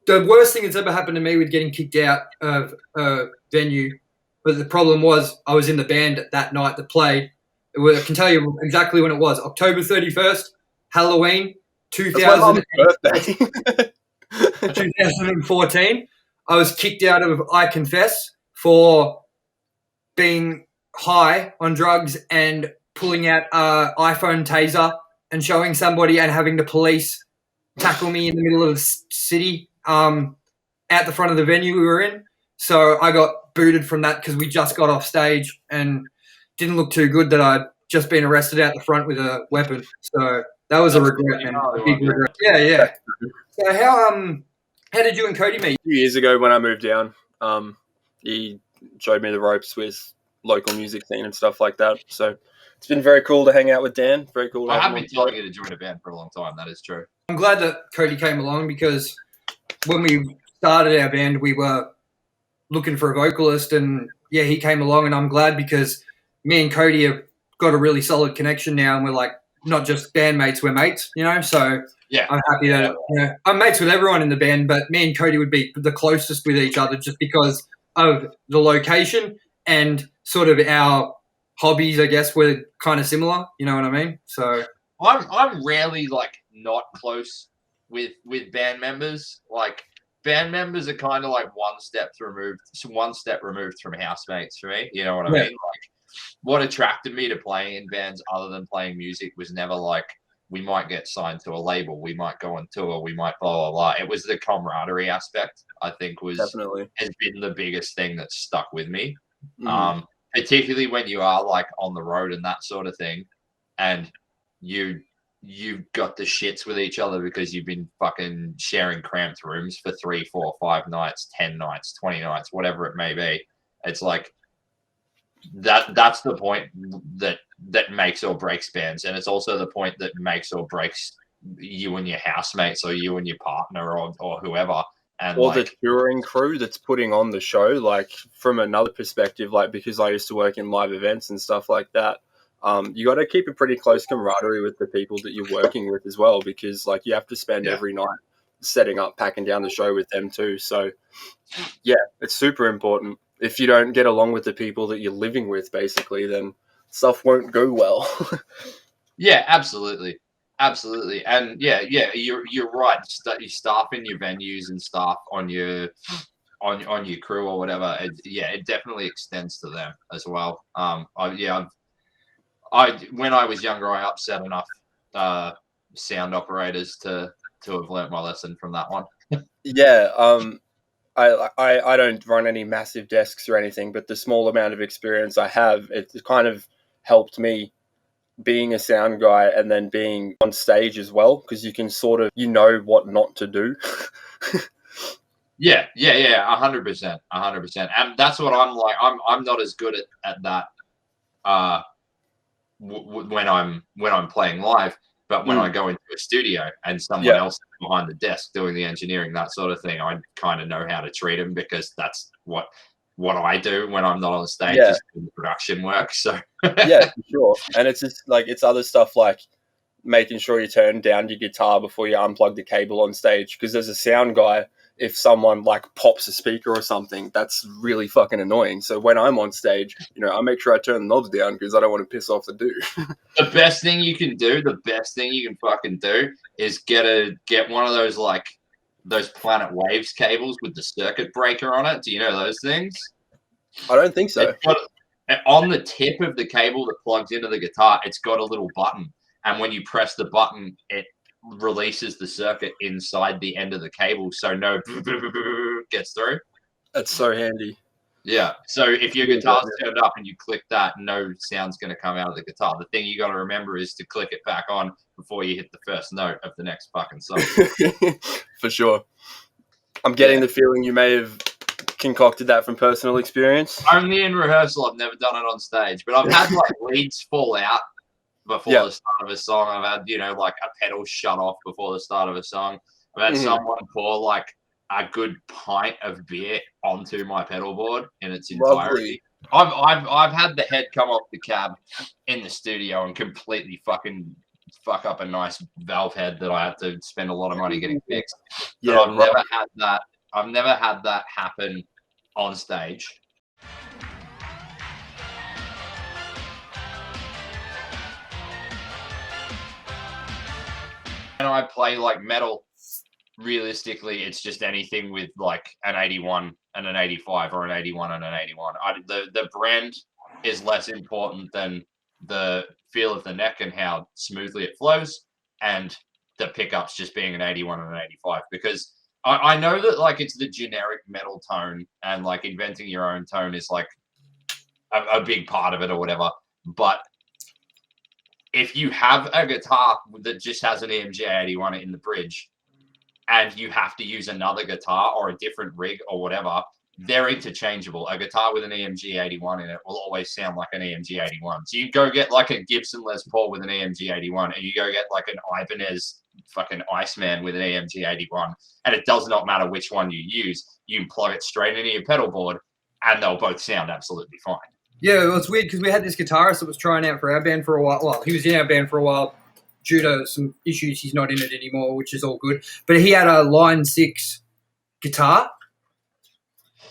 [SPEAKER 1] The worst thing that's ever happened to me with getting kicked out of a venue, but the problem was I was in the band that night that played. I can tell you exactly when it was. October 31st, Halloween, 2014. I was kicked out of I Confess for being high on drugs and pulling out an iPhone taser and showing somebody and having the police tackle me in the middle of the city at the front of the venue we were in. So I got booted from that because we just got off stage and didn't look too good that I'd just been arrested out the front with a weapon. So that was a regret, man. A big regret. Yeah. So how did you and Codey meet?
[SPEAKER 6] A few years ago when I moved down, he showed me the ropes with local music scene and stuff like that. So it's been very cool to hang out with Dan. Very cool.
[SPEAKER 5] I have been telling you to join a band for a long time. That is true.
[SPEAKER 1] I'm glad that Codey came along because when we started our band, we were looking for a vocalist, and yeah, he came along, and I'm glad because me and Codey have got a really solid connection now, and we're like not just bandmates, we're mates, you know. So
[SPEAKER 5] yeah,
[SPEAKER 1] I'm happy that I'm mates with everyone in the band, but me and Codey would be the closest with each other just because of the location and sort of our hobbies, I guess, were kind of similar. You know what I mean? So
[SPEAKER 5] I'm rarely like not close with band members. Like band members are kind of like one step removed from housemates for me. You know what I mean? Like what attracted me to playing in bands other than playing music was never like we might get signed to a label, we might go on tour, we might blah blah blah. It was the camaraderie aspect, I think, has been the biggest thing that stuck with me. Mm-hmm. Particularly when you are like on the road and that sort of thing, and you've got the shits with each other because you've been fucking sharing cramped rooms for 3, 4, 5 nights, 10 nights, 20 nights, whatever it may be. It's like that's the point that makes or breaks bands, and it's also the point that makes or breaks you and your housemates or you and your partner or whoever. And
[SPEAKER 6] or the touring crew that's putting on the show, like from another perspective, like because I used to work in live events and stuff like that, you got to keep a pretty close camaraderie with the people that you're working with as well, because like you have to spend every night setting up, packing down the show with them too. So yeah, it's super important. If you don't get along with the people that you're living with, basically, then stuff won't go well.
[SPEAKER 5] Yeah, absolutely. Absolutely. And yeah, you're right. You staff in your venues and staff on your crew or whatever. It definitely extends to them as well. When I was younger, I upset enough sound operators to have learnt my lesson from that one.
[SPEAKER 6] I don't run any massive desks or anything, but the small amount of experience I have, it's kind of helped me being a sound guy and then being on stage as well, because you can sort of, what not to do.
[SPEAKER 5] Yeah, 100%. And that's what I'm like. I'm not as good at that when I'm playing live. But when I go into a studio and someone else is behind the desk doing the engineering, that sort of thing, I kind of know how to treat them because that's what I do when I'm not on stage, is doing the production work. So
[SPEAKER 6] yeah, for sure. And it's just like, it's other stuff like making sure you turn down your guitar before you unplug the cable on stage, because as a sound guy, if someone like pops a speaker or something, that's really fucking annoying. So when I'm on stage, you know, I make sure I turn the knobs down because I don't want to piss off the dude.
[SPEAKER 5] The best thing you can fucking do is get one of those, like, those Planet Waves cables with the circuit breaker on it. Do you know those things?
[SPEAKER 6] I don't think so.
[SPEAKER 5] On the tip of the cable that plugs into the guitar, it's got a little button. And when you press the button, it releases the circuit inside the end of the cable, so no gets through.
[SPEAKER 6] That's so handy.
[SPEAKER 5] Yeah. So if your guitar's turned up and you click that, no sound's going to come out of the guitar. The thing you got to remember is to click it back on before you hit the first note of the next fucking song.
[SPEAKER 6] For sure. I'm getting the feeling you may have concocted that from personal experience.
[SPEAKER 5] Only in rehearsal. I've never done it on stage, but I've had like leads fall out before the start of a song. I've had, you know, like a pedal shut off before the start of a song. I've had someone pour like a good pint of beer onto my pedal board in its entirety. I've had the head come off the cab in the studio and completely fucking fuck up a nice valve head that I had to spend a lot of money getting fixed. But I've never had that. I've never had that happen on stage. And I play like metal, realistically, it's just anything with like an 81 and an 85 or an 81 and an 81. The brand is less important than the feel of the neck and how smoothly it flows, and the pickups just being an 81 and an 85, because I know that like it's the generic metal tone, and like inventing your own tone is like a big part of it or whatever. But if you have a guitar that just has an EMG 81 in the bridge, and you have to use another guitar or a different rig or whatever, they're interchangeable. A guitar with an EMG 81 in it will always sound like an EMG 81. So you go get like a Gibson Les Paul with an EMG 81, and you go get like an Ibanez fucking Iceman with an EMG 81, and it does not matter which one you use. You can plug it straight into your pedal board, and they'll both sound absolutely fine.
[SPEAKER 1] Yeah, well, it's weird because we had this guitarist that was trying out for our band for a while. Well, he was in our band for a while. Due to some issues, he's not in it anymore, which is all good. But he had a Line 6 guitar.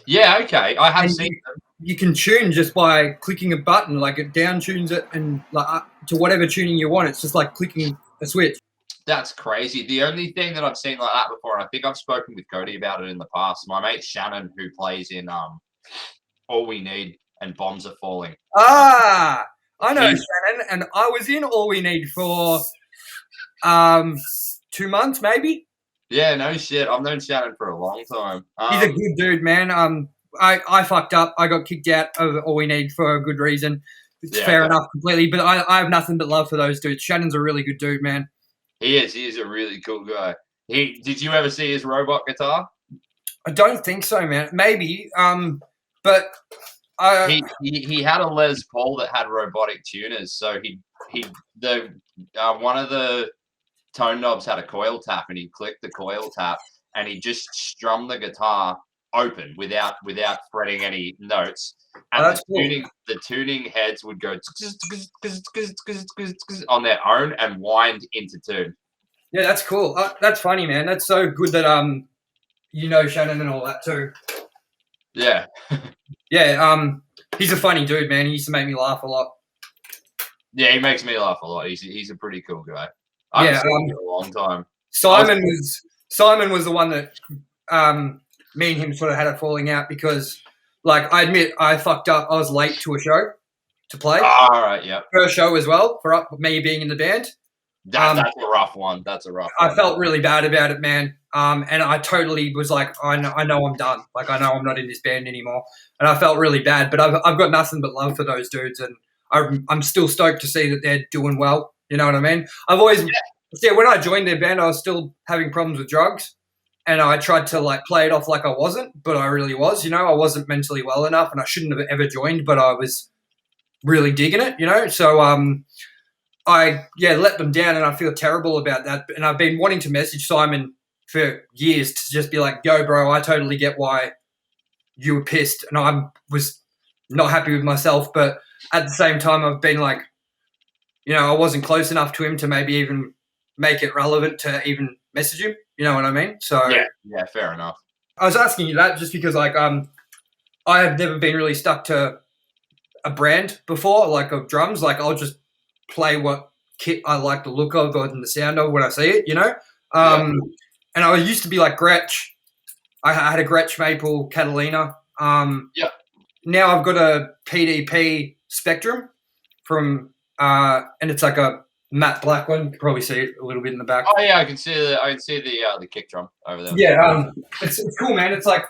[SPEAKER 5] Yeah, okay. I have seen them.
[SPEAKER 1] You can tune just by clicking a button, like it down tunes it and like to whatever tuning you want. It's just like clicking a switch.
[SPEAKER 5] That's crazy. The only thing that I've seen like that before, and I think I've spoken with Codey about it in the past, my mate Shannon, who plays in All We Need and Bombs Are Falling.
[SPEAKER 1] Ah, I know Shannon, and I was in All We Need for 2 months, maybe.
[SPEAKER 5] Yeah, no shit. I've known Shannon for a long time.
[SPEAKER 1] He's a good dude, man. I fucked up. I got kicked out of All We Need for a good reason. It's fair enough completely, but I have nothing but love for those dudes. Shannon's a really good dude, man. He
[SPEAKER 5] is a really cool guy. Did you ever see his robot guitar?
[SPEAKER 1] I don't think so, man. Maybe, but
[SPEAKER 5] he had a Les Paul that had robotic tuners, so one of the tone knobs had a coil tap, and he clicked the coil tap, and he just strummed the guitar open without fretting any notes. And the tuning heads would go on their own and wind into tune.
[SPEAKER 1] Yeah, that's cool. That's funny, man. That's so good that you know Shannon and all that too.
[SPEAKER 5] Yeah.
[SPEAKER 1] Yeah, he's a funny dude, man. He used to make me laugh a lot.
[SPEAKER 5] Yeah, he makes me laugh a lot. He's a pretty cool guy. I've seen him for a long time.
[SPEAKER 1] Simon was the one that me and him sort of had a falling out because, like, I admit I fucked up. I was late to a show to play.
[SPEAKER 5] All right, yeah.
[SPEAKER 1] First show as well for me being in the band.
[SPEAKER 5] That's a rough one. That's a rough one.
[SPEAKER 1] I felt really bad about it, man. And I totally was like, I know I'm done. Like, I know I'm not in this band anymore. And I felt really bad. But I've got nothing but love for those dudes. And I'm still stoked to see that they're doing well. You know what I mean? I've always, when I joined their band, I was still having problems with drugs. And I tried to, like, play it off like I wasn't, but I really was. You know, I wasn't mentally well enough, and I shouldn't have ever joined, but I was really digging it, you know? So I let them down, and I feel terrible about that. And I've been wanting to message Simon for years to just be like, yo, bro, I totally get why you were pissed, and I was not happy with myself. But at the same time, I've been like, I wasn't close enough to him to maybe even make it relevant to even message him. You know what I mean? So
[SPEAKER 5] yeah, fair enough.
[SPEAKER 1] I was asking you that just because, like, I have never been really stuck to a brand before, like, of drums. Like, I'll just play what kit I like the look of and the sound of when I see it, And I used to be like Gretsch. I had a Gretsch Maple Catalina. Now I've got a PDP Spectrum from, and it's like a matte black one. You can probably see it a little bit in the back.
[SPEAKER 5] Oh yeah, I can see the kick drum over there.
[SPEAKER 1] Yeah, it's cool, man. It's like,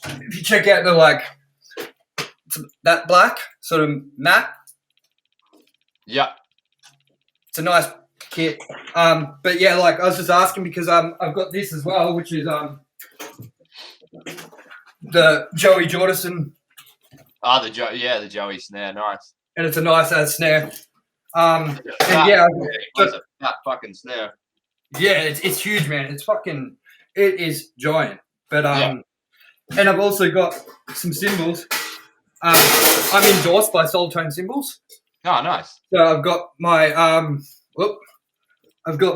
[SPEAKER 1] if you check out that black sort of matte.
[SPEAKER 5] Yeah.
[SPEAKER 1] It's a nice kit. But yeah, like, I was just asking because I've got this as well, which is the Joey Jordison.
[SPEAKER 5] The Joey snare, nice.
[SPEAKER 1] And it's a nice ass snare.
[SPEAKER 5] That fucking snare.
[SPEAKER 1] Yeah, it's huge, man. It is giant. But and I've also got some cymbals. I'm endorsed by Soul Tone Cymbals.
[SPEAKER 5] Oh, nice.
[SPEAKER 1] So I've got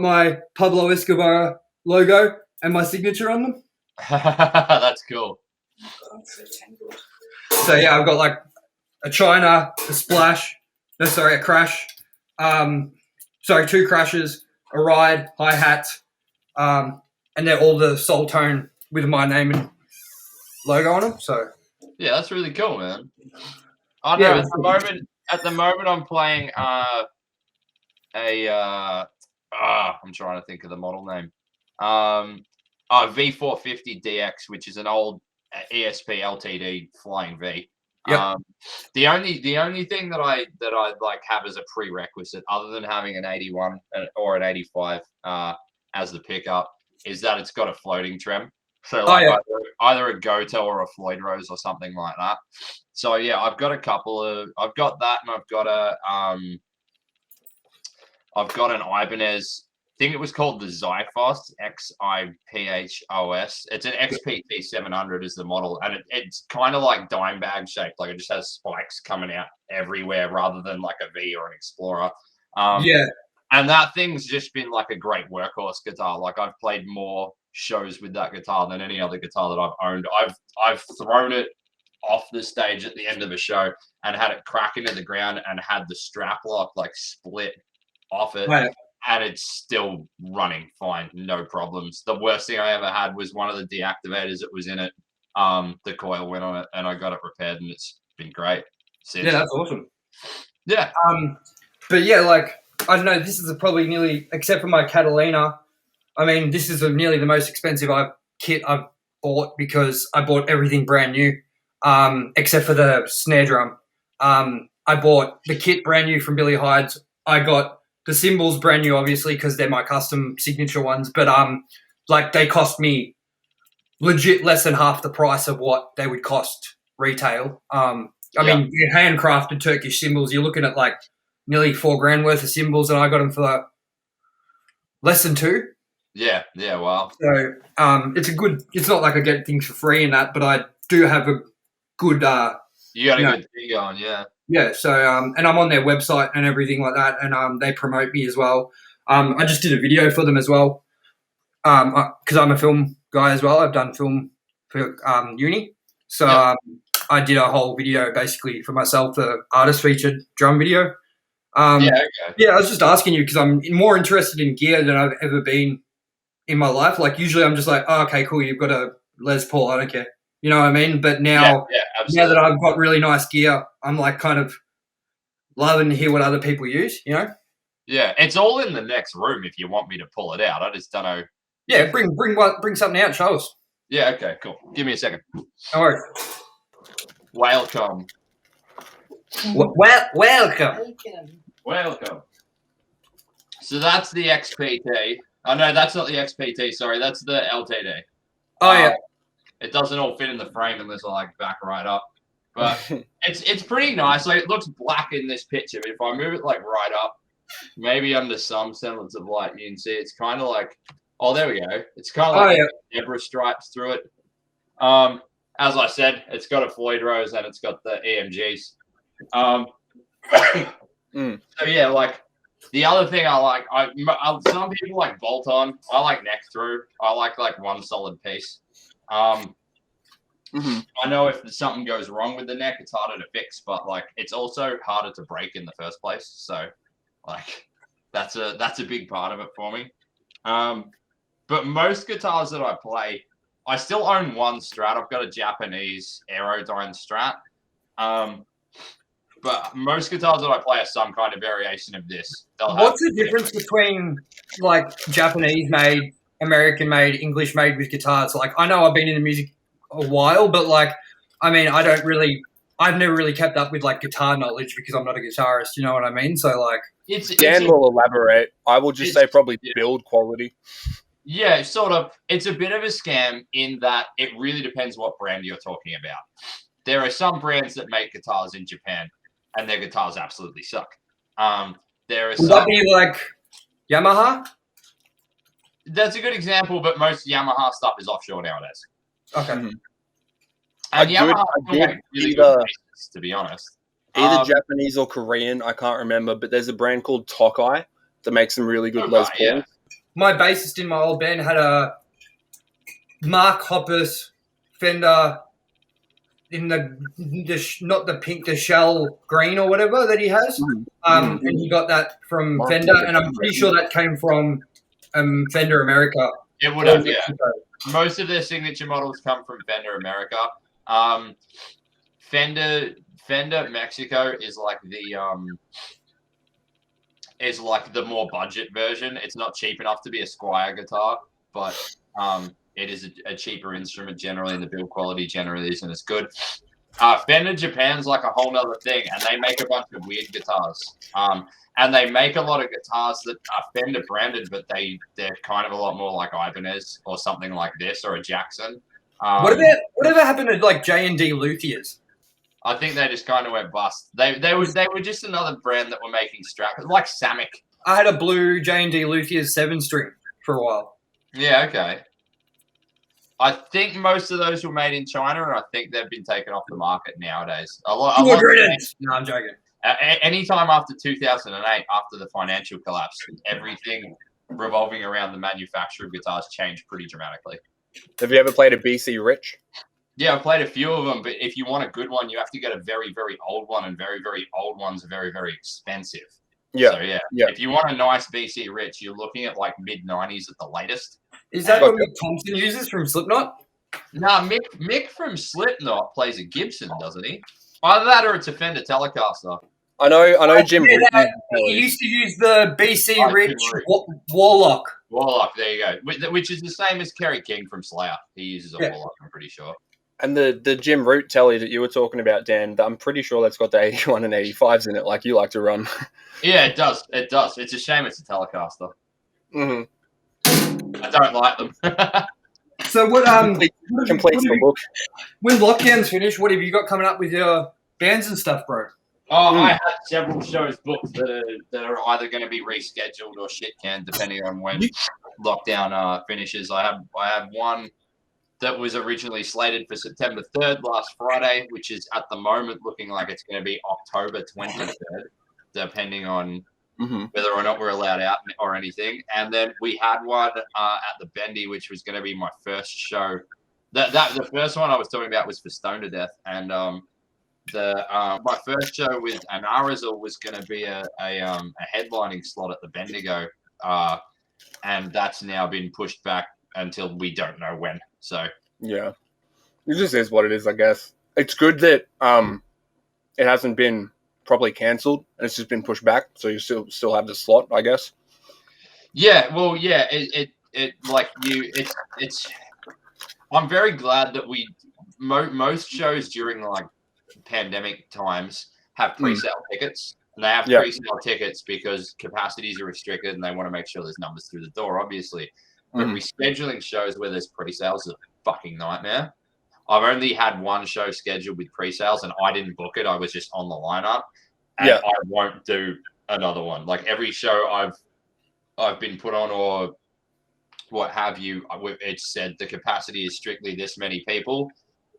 [SPEAKER 1] my Pablo Escobar logo and my signature on them.
[SPEAKER 5] That's cool.
[SPEAKER 1] So yeah, I've got like a China, a crash, two crashes, a ride, hi-hat, and they're all the Soul Tone with my name and logo on them. So
[SPEAKER 5] yeah, that's really cool, man. I know at the moment I'm playing I'm trying to think of the model name. V450 DX, which is an old ESP LTD flying V.
[SPEAKER 1] Yep.
[SPEAKER 5] The only thing that I like have as a prerequisite, other than having an 81 or an 85 as the pickup, is that it's got a floating trem. So either a Goto or a Floyd Rose or something like that. So yeah, I've got that, and I've got an Ibanez. I think it was called the Xyphos, Xipphos. It's an XPT 700 is the model, and it's kind of like dime bag shaped. Like, it just has spikes coming out everywhere rather than like a V or an Explorer. And that thing's just been like a great workhorse guitar. Like, I've played more shows with that guitar than any other guitar that I've owned. I've thrown it off the stage at the end of a show and had it crack into the ground and had the strap lock like split off it. Right. And it's still running fine, no problems. The worst thing I ever had was one of the deactivators that was in it. The coil went on it, and I got it repaired, and it's been great since. Yeah,
[SPEAKER 1] that's awesome.
[SPEAKER 5] Yeah.
[SPEAKER 1] But yeah, like, I don't know, this is probably nearly, except for my Catalina, I mean, this is nearly the most expensive kit I've bought, because I bought everything brand new, except for the snare drum. I bought the kit brand new from Billy Hyde's. I got the cymbals brand new, obviously, because they're my custom signature ones. But like, they cost me legit less than half the price of what they would cost retail. I mean, handcrafted Turkish cymbals, you're looking at like nearly $4,000 worth of cymbals, and I got them for less than $2,000.
[SPEAKER 5] Yeah, wow.
[SPEAKER 1] So it's not like I get things for free and that, but I do have a good
[SPEAKER 5] you got a good thing going, yeah.
[SPEAKER 1] Yeah, so and I'm on their website and everything like that, and they promote me as well. I just did a video for them as well, because I'm a film guy as well. I've done film for uni, so I did a whole video basically for myself, the artist featured drum video. Yeah, I was just asking you because I'm more interested in gear than I've ever been in my life. Like, usually I'm just like, oh, okay, cool, you've got a Les Paul, I don't care. You know what I mean? But now that I've got really nice gear, I'm like kind of loving to hear what other people use, you know?
[SPEAKER 5] Yeah, it's all in the next room if you want me to pull it out. I just don't know.
[SPEAKER 1] Yeah, bring something out, show us.
[SPEAKER 5] Yeah, okay, cool. Give me a second.
[SPEAKER 1] No worries.
[SPEAKER 5] Welcome.
[SPEAKER 1] Welcome.
[SPEAKER 5] So that's the XPT. Oh, no, that's not the XPT. Sorry, that's the LTD.
[SPEAKER 1] Oh, yeah.
[SPEAKER 5] It doesn't all fit in the frame unless I like back right up. But it's pretty nice. Like, it looks black in this picture, but if I move it like right up, maybe under some semblance of light, you can see it's kind of like, oh, there we go. It's kind of like zebra stripes through it. As I said, it's got a Floyd Rose and it's got the EMGs. So yeah, like the other thing I like, some people like bolt on. I like neck through. I like one solid piece. I know if something goes wrong with the neck, it's harder to fix, but like it's also harder to break in the first place. So like that's a big part of it for me. But most guitars that I play, I still own one Strat. I've got a Japanese Aerodyne Strat. But most guitars that I play are some kind of variation of this.
[SPEAKER 1] What's the difference between like Japanese made, American made, English made with guitars? Like I know I've been in the music a while, but like I mean I've never really kept up with like guitar knowledge because I'm not a guitarist. You know what I mean? So like
[SPEAKER 6] Dan will elaborate. I will just say probably build quality.
[SPEAKER 5] Yeah, sort of. It's a bit of a scam in that it really depends what brand you're talking about. There are some brands that make guitars in Japan, and their guitars absolutely suck. There are
[SPEAKER 1] would that be like Yamaha?
[SPEAKER 5] That's a good example, but most Yamaha stuff is offshore nowadays.
[SPEAKER 1] Okay.
[SPEAKER 5] And Yamaha make really good bases, to be honest.
[SPEAKER 6] Either Japanese or Korean, I can't remember, but there's a brand called Tokai that makes some really good Les Pauls.
[SPEAKER 5] Yeah.
[SPEAKER 1] My bassist in my old band had a Mark Hoppus Fender in not the pink, the shell green or whatever that he has. And he got that from Fender, and I'm pretty sure that came from Fender America.
[SPEAKER 5] It would have, yeah. Most of their signature models come from Fender America. Fender Mexico is like the more budget version. It's not cheap enough to be a Squier guitar, but it is a cheaper instrument generally, and the build quality generally isn't as good. Fender Japan's like a whole nother thing, and they make a bunch of weird guitars. And they make a lot of guitars that are Fender branded, but they're kind of a lot more like Ibanez or something like this, or a Jackson.
[SPEAKER 1] Whatever happened to like J&D luthiers?
[SPEAKER 5] I think they just kind of went bust. They were just another brand that were making Strat, like Samick.
[SPEAKER 1] I had a blue J&D Luthiers 7-string for a while.
[SPEAKER 5] Yeah, okay. I think most of those were made in China, and I think they've been taken off the market nowadays. No,
[SPEAKER 1] I'm joking.
[SPEAKER 5] Anytime after 2008, after the financial collapse, everything revolving around the manufacture of guitars changed pretty dramatically.
[SPEAKER 6] Have you ever played a BC Rich?
[SPEAKER 5] Yeah, I've played a few of them, but if you want a good one, you have to get a very, very old one, and very, very old ones are very, very expensive.
[SPEAKER 6] Yeah.
[SPEAKER 5] So, yeah. If you want a nice BC Rich, you're looking at like mid-90s at the latest.
[SPEAKER 1] Is that what Mick Thompson uses from Slipknot?
[SPEAKER 5] Nah, Mick from Slipknot plays a Gibson, doesn't he? Either that or it's a Fender Telecaster.
[SPEAKER 6] I know Jim.
[SPEAKER 1] He used to use the BC Rich Warlock.
[SPEAKER 5] Warlock, there you go. Which is the same as Kerry King from Slayer. He uses a Warlock, I'm pretty sure.
[SPEAKER 6] And the Jim Root telly that you were talking about, Dan, I'm pretty sure that's got the 81 and 85s in it, like you like to run.
[SPEAKER 5] Yeah, it does. It does. It's a shame it's a Telecaster.
[SPEAKER 6] Mm-hmm.
[SPEAKER 5] I don't like them.
[SPEAKER 1] So what?
[SPEAKER 6] Completes the look.
[SPEAKER 1] When lockdown's finished, what have you got coming up with your bands and stuff, bro?
[SPEAKER 5] I have several shows booked that are either going to be rescheduled or shit canned, depending on when lockdown finishes. I have one that was originally slated for September 3rd last Friday, which is at the moment looking like it's going to be October 23rd, depending on whether or not we're allowed out or anything. And then we had one at the Bendy, which was going to be my first show. The first one I was talking about was for Stone to Death, and my first show with Anarizal was going to be a headlining slot at the Bendigo, and that's now been pushed back until we don't know when. So
[SPEAKER 6] yeah, it just is what it is, I guess. It's good that it hasn't been properly cancelled and it's just been pushed back, so you still have the slot, I guess.
[SPEAKER 5] Yeah, well, yeah, it's. I'm very glad that most shows during like pandemic times have pre-sale tickets, and they have pre-sale tickets because capacities are restricted and they want to make sure there's numbers through the door, obviously. But rescheduling shows where there's pre-sales is a fucking nightmare. I've only had one show scheduled with pre-sales, and I didn't book it. I was just on the lineup. And I won't do another one. Like every show I've been put on or what have you, it's said the capacity is strictly this many people,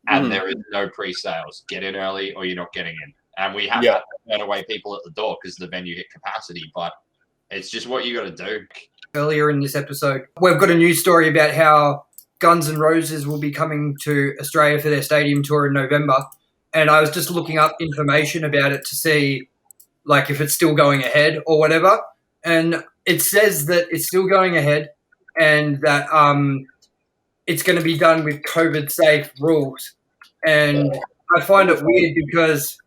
[SPEAKER 5] and there is no pre-sales. Get in early, or you're not getting in. And we have had to turn away people at the door because the venue hit capacity. But it's just what you got to do.
[SPEAKER 1] Earlier in this episode, we've got a news story about how Guns N' Roses will be coming to Australia for their stadium tour in November. And I was just looking up information about it to see, like, if it's still going ahead or whatever. And it says that it's still going ahead and that it's going to be done with COVID-safe rules. And I find it weird because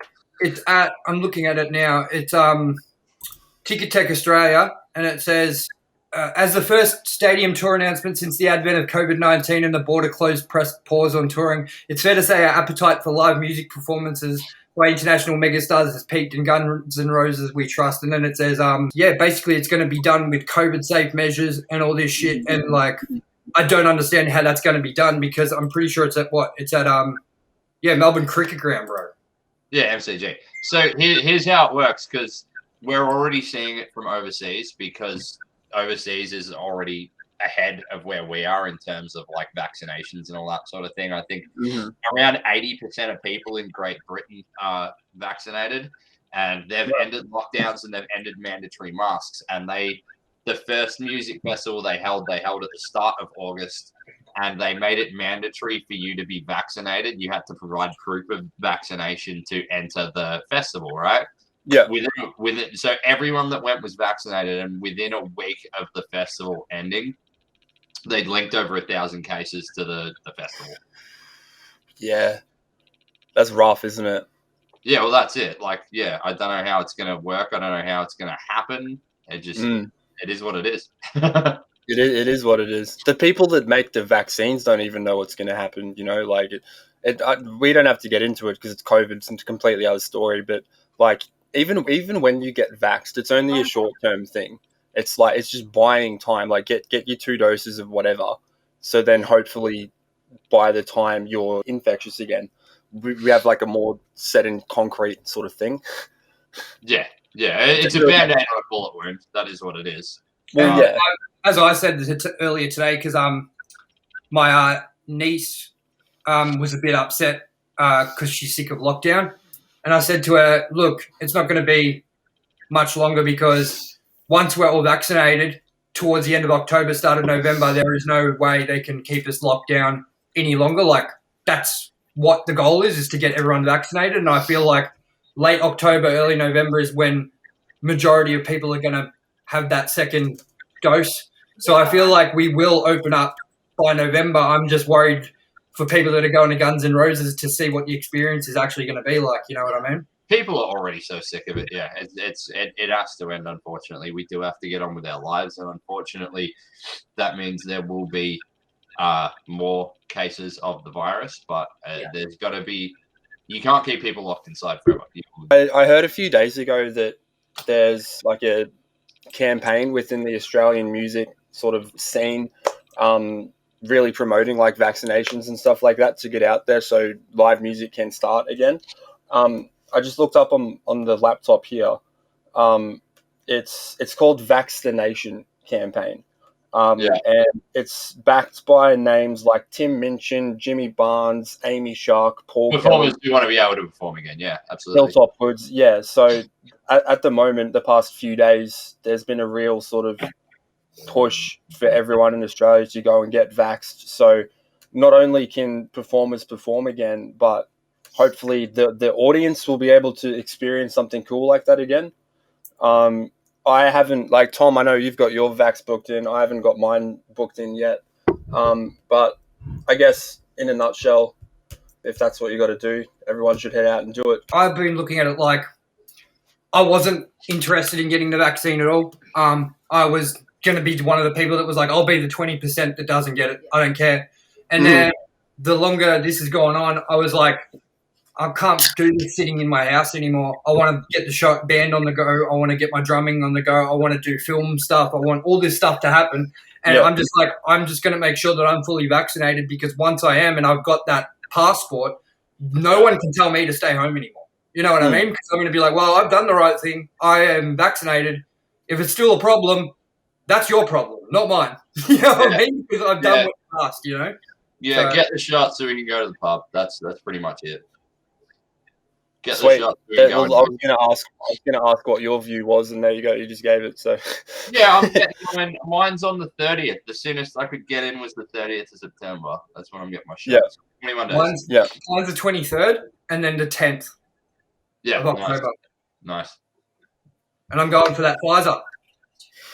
[SPEAKER 1] I'm looking at it now, it's Ticketek Australia, and it says, as the first stadium tour announcement since the advent of COVID-19 and the border closed pressed pause on touring, it's fair to say our appetite for live music performances by international megastars has peaked in Guns N' Roses we trust. And then it says, basically it's going to be done with COVID-safe measures and all this shit. And, like, I don't understand how that's going to be done because I'm pretty sure it's at Melbourne Cricket Ground, bro.
[SPEAKER 5] Yeah, MCG. So here's how it works, because we're already seeing it from overseas, because overseas is already ahead of where we are in terms of like vaccinations and all that sort of thing. I think around 80% of people in Great Britain are vaccinated, and they've ended lockdowns and they've ended mandatory masks. And the first music festival they held at the start of August, and they made it mandatory for you to be vaccinated. You had to provide proof of vaccination to enter the festival, right?
[SPEAKER 6] Yeah.
[SPEAKER 5] So everyone that went was vaccinated, and within a week of the festival ending, they'd linked over 1,000 cases to the festival. Yeah.
[SPEAKER 6] That's rough, isn't it?
[SPEAKER 5] Yeah, well, that's it. Like, yeah, I don't know how it's going to work. I don't know how it's going to happen. It just, it is what it is.
[SPEAKER 6] It is what it is. The people that make the vaccines don't even know what's going to happen. You know, like we don't have to get into it because it's COVID. It's a completely other story. But like, even when you get vaxxed, it's only a short-term thing. It's like, it's just buying time. Like get your 2 doses of whatever. So then hopefully by the time you're infectious again, we have like a more set in concrete sort of thing.
[SPEAKER 5] Yeah. It's a band-aid on a bullet wound. That is what it is.
[SPEAKER 6] Well,
[SPEAKER 1] as I said earlier today, because my niece was a bit upset because she's sick of lockdown. And I said to her, look, it's not going to be much longer because once we're all vaccinated, towards the end of October, start of November, there is no way they can keep us locked down any longer. Like, that's what the goal is to get everyone vaccinated. And I feel like late October, early November is when majority of people are going to have that second dose. So I feel like we will open up by November. I'm just worried for people that are going to Guns N' Roses to see what the experience is actually going to be like. You know what I mean?
[SPEAKER 5] People are already so sick of it. Yeah, it has to end. Unfortunately, we do have to get on with our lives, and unfortunately, that means there will be more cases of the virus. But there's got to be. You can't keep people locked inside forever.
[SPEAKER 6] I heard a few days ago that there's like a campaign within the Australian music sort of scene, really promoting like vaccinations and stuff like that to get out there so live music can start again. I just looked up on the laptop here. It's called Vaccination Campaign. And it's backed by names like Tim Minchin, Jimmy Barnes, Amy Shark, Paul
[SPEAKER 5] Performers do want to be able to perform again. Yeah, absolutely.
[SPEAKER 6] Hilltop Woods. Yeah. So at the moment, the past few days, there's been a real sort of push for everyone in Australia to go and get vaxxed. So not only can performers perform again, but hopefully the audience will be able to experience something cool like that again. I haven't, like Tom, I know you've got your vax booked in. I haven't got mine booked in yet. But I guess in a nutshell, if that's what you got to do, everyone should head out and do it.
[SPEAKER 1] I've been looking at it like I wasn't interested in getting the vaccine at all. I was going to be one of the people that was like, I'll be the 20% that doesn't get it. I don't care. And then the longer this has gone on, I was like, I can't do this sitting in my house anymore. I want to get the band on the go. I want to get my drumming on the go. I want to do film stuff. I want all this stuff to happen. And I'm just like, I'm just going to make sure that I'm fully vaccinated, because once I am and I've got that passport, no one can tell me to stay home anymore. You know what I mean? Because I'm going to be like, well, I've done the right thing. I am vaccinated. If it's still a problem, that's your problem, not mine. You know what I mean? Because I've done what you asked, you know?
[SPEAKER 5] Yeah,
[SPEAKER 1] So-
[SPEAKER 5] get the shot so we can go to the pub. That's pretty much it. Get
[SPEAKER 6] Sweet.
[SPEAKER 5] the shot so we can
[SPEAKER 6] I
[SPEAKER 5] go.
[SPEAKER 6] was gonna ask what your view was, and there you go. You just gave it. So
[SPEAKER 5] Yeah, I'm getting mine. Mine's on the 30th. The soonest I could get in was the 30th of September. That's when I'm getting my shot.
[SPEAKER 6] Yeah.
[SPEAKER 5] 21 days.
[SPEAKER 1] Mine's the 23rd and then the 10th
[SPEAKER 5] Yeah,
[SPEAKER 1] of
[SPEAKER 5] nice.
[SPEAKER 1] October.
[SPEAKER 5] Nice.
[SPEAKER 1] And I'm going for that Pfizer.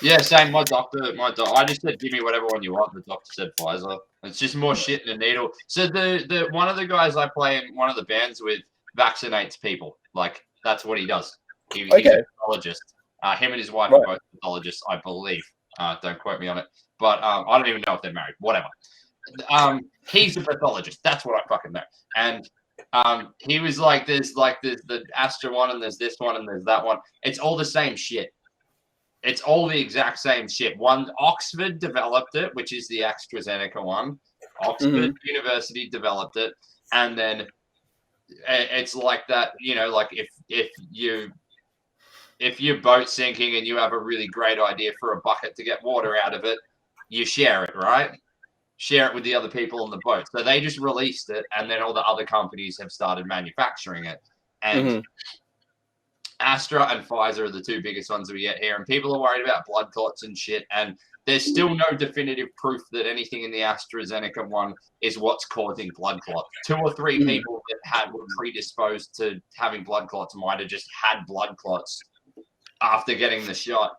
[SPEAKER 5] Yeah, same. My doctor. I just said, give me whatever one you want. The doctor said Pfizer. It's just more shit in a needle. So the one of the guys I play in one of the bands with vaccinates people. Like that's what he does. He's a pathologist. Him and his wife are both pathologists, I believe. Don't quote me on it. But I don't even know if they're married. Whatever. He's a pathologist. That's what I fucking know. And he was like, there's the Astra one, and there's this one, and there's that one. It's all the same shit. It's all the exact same shit. One, Oxford developed it, which is the AstraZeneca one. Oxford University developed it, and then it's like that. You know, like if you're boat sinking and you have a really great idea for a bucket to get water out of it, you share it, right? Share it with the other people on the boat. So they just released it, and then all the other companies have started manufacturing it. And Astra and Pfizer are the two biggest ones we get here. And people are worried about blood clots and shit. And there's still no definitive proof that anything in the AstraZeneca one is what's causing blood clots. 2 or 3 people that were predisposed to having blood clots might have just had blood clots after getting the shot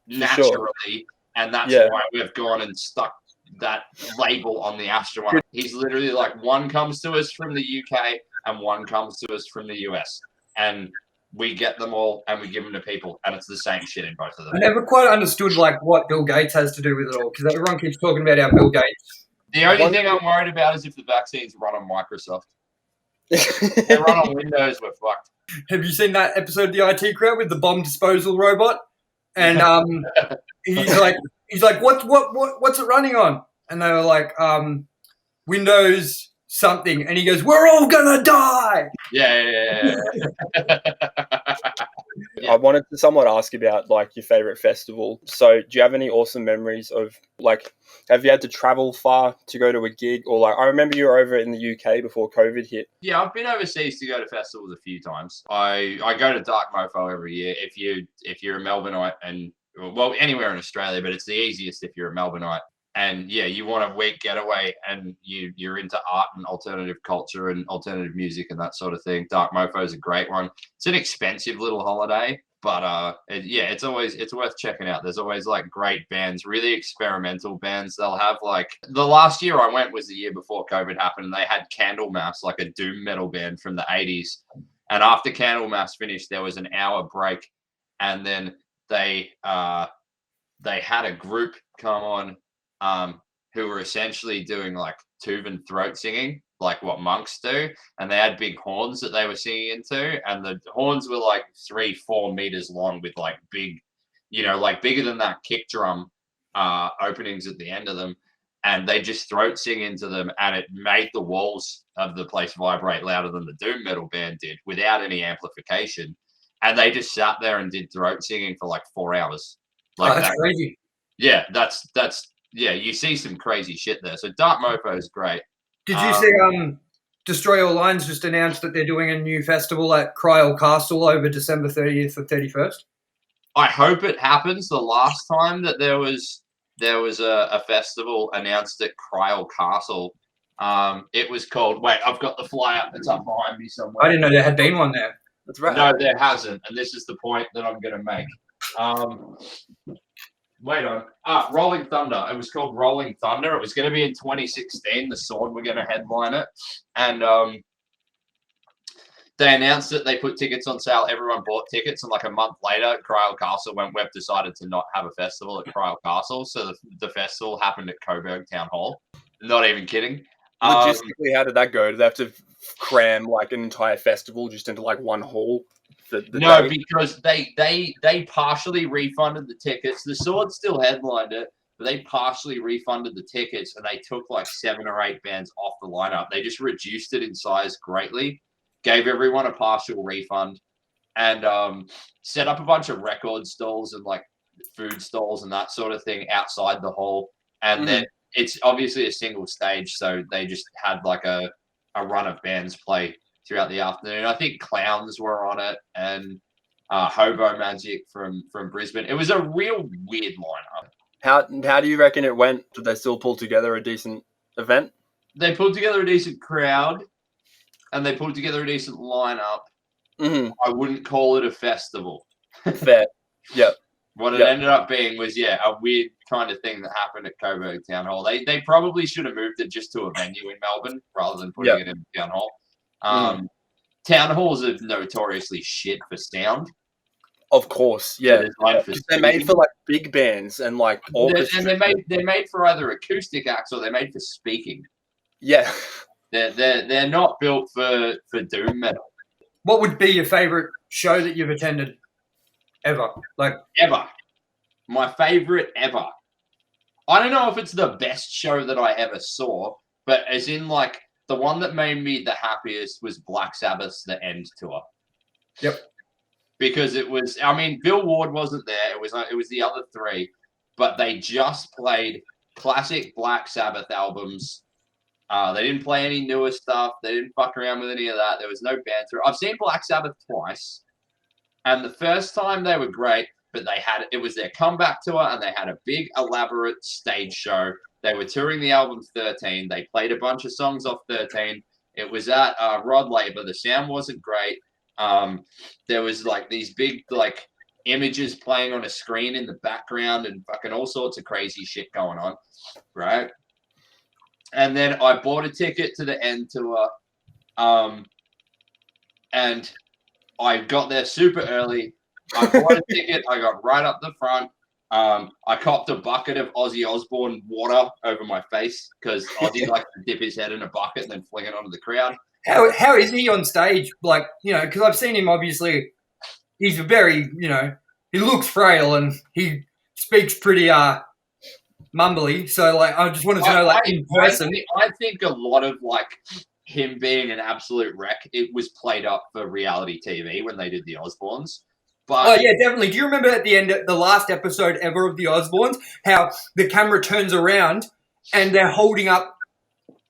[SPEAKER 5] naturally. And that's why we've gone and stuck that label on the Astra one. He's literally like, one comes to us from the UK and one comes to us from the US. And we get them all and we give them to people, and it's the same shit in both of them.
[SPEAKER 1] I never quite understood like what Bill Gates has to do with it all, because everyone keeps talking about our Bill Gates.
[SPEAKER 5] The only thing I'm worried about is if the vaccines run on Microsoft. If they run on Windows, we're fucked.
[SPEAKER 1] Have you seen that episode of the IT Crowd with the bomb disposal robot? And he's like, what's it running on? And they were like, Windows something, and he goes, "We're all gonna die."
[SPEAKER 5] Yeah.
[SPEAKER 6] I wanted to somewhat ask about like your favorite festival. So do you have any awesome memories of like, have you had to travel far to go to a gig, or like, I remember you were over in the UK before COVID hit.
[SPEAKER 5] Yeah, I've been overseas to go to festivals a few times. I go to Dark Mofo every year. If you're a Melbourneite, and well, anywhere in Australia, but it's the easiest if you're a Melbourneite. And yeah, you want a week getaway and you're into art and alternative culture and alternative music and that sort of thing. Dark Mofo is a great one. It's an expensive little holiday, but it's worth checking out. There's always like great bands, really experimental bands. They'll have like, the last year I went was the year before COVID happened, and they had Candlemass, like a doom metal band from the 80s. And after Candlemass finished, there was an hour break, and then they had a group come on who were essentially doing like Tuvan throat singing, like what monks do. And they had big horns that they were singing into. And the horns were like 3-4 meters long with like big, like bigger than that kick drum openings at the end of them. And they just throat sing into them. And it made the walls of the place vibrate louder than the doom metal band did without any amplification. And they just sat there and did throat singing for like 4 hours. Like
[SPEAKER 1] that's crazy.
[SPEAKER 5] Yeah, that's you see some crazy shit there. So Dark Mofo is great.
[SPEAKER 1] Did you see Destroy All Lines just announced that they're doing a new festival at Kryal Castle over December 30th or 31st?
[SPEAKER 5] I hope it happens. The last time that there was a festival announced at Kryal Castle, it was called, wait, I've got the flyer. It's up behind me somewhere.
[SPEAKER 1] I didn't know there had been one there.
[SPEAKER 6] That's right.
[SPEAKER 5] No, there hasn't. And this is the point that I'm going to make. Wait on. Rolling Thunder. It was called Rolling Thunder. It was going to be in 2016. The Sword were going to headline it. And they announced that they put tickets on sale. Everyone bought tickets. And like a month later, Kryal Castle we've decided to not have a festival at Kryal Castle. So the festival happened at Coburg Town Hall. Not even kidding.
[SPEAKER 6] Logistically, how did that go? Did they have to cram like an entire festival just into like one hall?
[SPEAKER 5] No, because they partially refunded the tickets. The Sword still headlined it, but they partially refunded the tickets, and they took like 7 or 8 bands off the lineup. They just reduced it in size greatly. gave everyone a partial refund, and set up a bunch of record stalls and like food stalls and that sort of thing outside the hall. And then it's obviously a single stage, so they just had like a run of bands play throughout the afternoon. I think Clowns were on it, and Hobo Magic from Brisbane. It was a real weird lineup.
[SPEAKER 6] How do you reckon it went? Did they still pull together a decent event?
[SPEAKER 5] They pulled together a decent crowd, and they pulled together a decent lineup. I wouldn't call it a festival.
[SPEAKER 6] Fair. Yep.
[SPEAKER 5] What it ended up being was, a weird kind of thing that happened at Coburg Town Hall. They probably should have moved it just to a venue in Melbourne rather than putting it in Town Hall. Town halls are notoriously shit for sound.
[SPEAKER 6] Of course, yeah. They're made for like big bands and like orchestras.
[SPEAKER 5] And they're made for either acoustic acts or they're made for speaking.
[SPEAKER 6] Yeah.
[SPEAKER 5] They're not built for doom metal.
[SPEAKER 1] What would be your favorite show that you've attended ever?
[SPEAKER 5] Ever. My favorite ever. I don't know if it's the best show that I ever saw, but as in like the one that made me the happiest was Black Sabbath's The End Tour.
[SPEAKER 1] Yep.
[SPEAKER 5] Because it was, I mean, Bill Ward wasn't there. It was the other three, but they just played classic Black Sabbath albums. They didn't play any newer stuff. They didn't fuck around with any of that. There was no banter. I've seen Black Sabbath twice, and the first time they were great, but it was their comeback tour, and they had a big elaborate stage show. They were touring the album 13. They played a bunch of songs off 13. It was at Rod Laver. The sound wasn't great. There was like these big like images playing on a screen in the background and fucking all sorts of crazy shit going on, right? And then I bought a ticket to the End Tour, and I got there super early. I bought a ticket. I got right up the front. I copped a bucket of Ozzy Osbourne water over my face because Ozzy likes to dip his head in a bucket and then fling it onto the crowd.
[SPEAKER 1] How is he on stage? Like, because I've seen him, obviously, he's very, he looks frail and he speaks pretty mumbly. So, like, I just wanted to know, like, in person.
[SPEAKER 5] I think a lot of, like, him being an absolute wreck, it was played up for reality TV when they did the Osbournes. But
[SPEAKER 1] yeah, definitely. Do you remember at the end, the last episode ever of the Osbournes, how the camera turns around and they're holding up,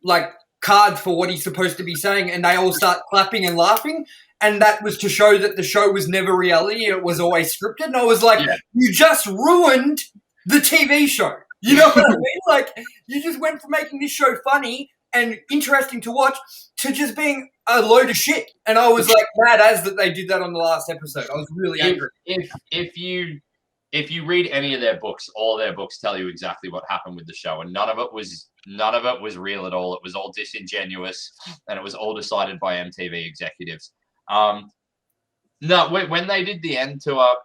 [SPEAKER 1] like, cards for what he's supposed to be saying, and they all start clapping and laughing, and that was to show that the show was never reality, it was always scripted. And I was like, You just ruined the TV show. You know what I mean? Like, you just went from making this show funny and interesting to watch to just being a load of shit. And I was like mad as that they did that on the last episode. I was really angry.
[SPEAKER 5] If you read any of their books, all their books tell you exactly what happened with the show, and none of it was real at all. It was all disingenuous, and it was all decided by MTV executives. No, when they did the End Tour,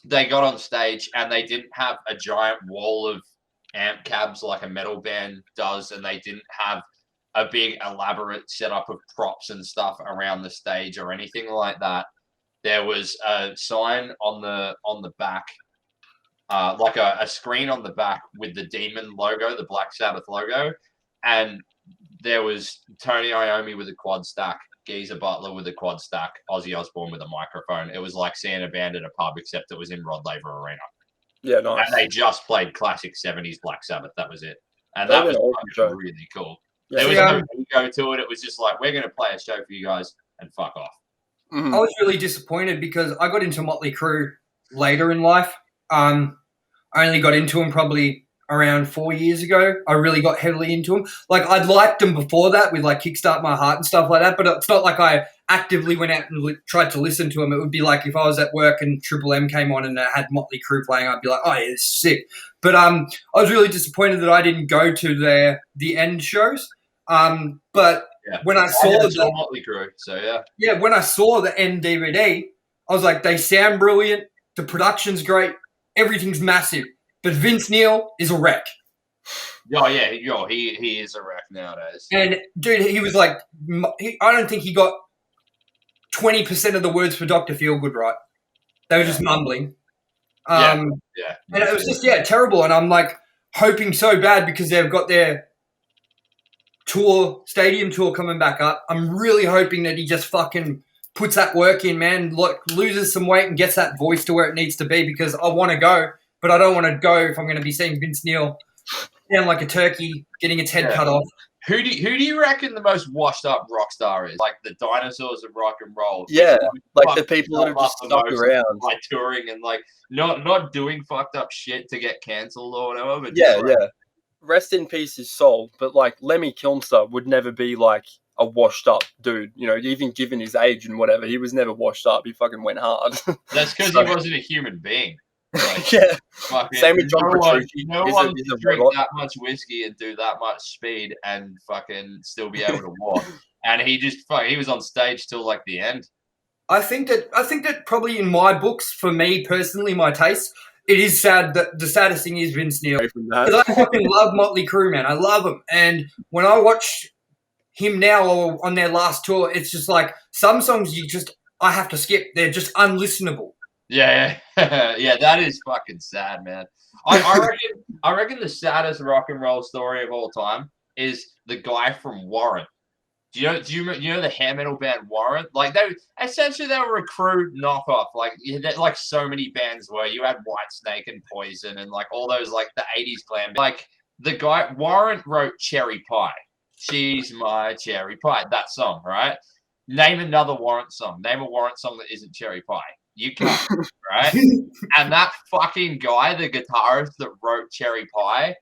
[SPEAKER 5] they got on stage and they didn't have a giant wall of amp cabs like a metal band does, and they didn't have a big elaborate setup of props and stuff around the stage or anything like that. There was a sign on the back, like a screen on the back with the Demon logo, the Black Sabbath logo, and there was Tony Iommi with a quad stack, Geezer Butler with a quad stack, Ozzy Osbourne with a microphone. It was like seeing a band at a pub, except it was in Rod Laver Arena.
[SPEAKER 6] Yeah, nice.
[SPEAKER 5] And they just played classic 70s Black Sabbath. That was it. And that was really cool.
[SPEAKER 6] Yeah.
[SPEAKER 5] There was no ego to it. It was just like, we're going to play a show for you guys and fuck off.
[SPEAKER 6] Mm-hmm.
[SPEAKER 1] I was really disappointed because I got into Motley Crue later in life. I only got into them probably around 4 years ago. I really got heavily into them. Like, I'd liked them before that with, like, Kickstart My Heart and stuff like that, but it's not like I actively went out and tried to listen to them. It would be like if I was at work and Triple M came on and it had Motley Crue playing, I'd be like, oh, yeah, it's sick. But I was really disappointed that I didn't go to the End shows. But when I saw the
[SPEAKER 5] Motley Crue, so
[SPEAKER 1] when I saw the End DVD, I was like, they sound brilliant. The production's great. Everything's massive. But Vince Neil is a wreck.
[SPEAKER 5] Oh, yeah. He is a wreck nowadays.
[SPEAKER 1] And, dude, he was like, I don't think he got 20% of the words for Dr. Feelgood right. They were just mumbling. And it was just, terrible. And I'm like hoping so bad because they've got their stadium tour coming back up. I'm really hoping that he just fucking puts that work in, man. Loses some weight and gets that voice to where it needs to be, because I want to go, but I don't want to go if I'm going to be seeing Vince Neil down like a turkey, getting its head cut off.
[SPEAKER 5] Who do you reckon the most washed up rock star is? Like the dinosaurs of rock and roll.
[SPEAKER 6] Yeah, like the people that have just stuck around,
[SPEAKER 5] like touring and like not doing fucked up shit to get cancelled or whatever. But
[SPEAKER 6] yeah. Rest in peace his soul. But like Lemmy Kilmister would never be like a washed up dude. You know, even given his age and whatever, he was never washed up. He fucking went hard.
[SPEAKER 5] That's because he wasn't a human being. Like,
[SPEAKER 6] yeah.
[SPEAKER 5] Fucking,
[SPEAKER 6] Same with John Petrucci.
[SPEAKER 5] No one can drink that much whiskey and do that much speed and fucking still be able to walk. And he was on stage till like the end.
[SPEAKER 1] I think that probably in my books, for me personally, my taste, it is sad that the saddest thing is Vince Neil. Because I fucking love Motley Crue, man. I love him. And when I watch him now or on their last tour, it's just like some songs I have to skip. They're just unlistenable.
[SPEAKER 5] Yeah, that is fucking sad, man. I reckon the saddest rock and roll story of all time is the guy from Warrant. Do you know the hair metal band Warrant? Like they were a Crew knockoff. Like so many bands were. You had Whitesnake and Poison and like all those like the 80s glam. Like the guy Warrant wrote Cherry Pie. She's my cherry pie. That song, right? Name another Warrant song. Name a Warrant song that isn't Cherry Pie. You can't, right? And that fucking guy, the guitarist that wrote Cherry Pie,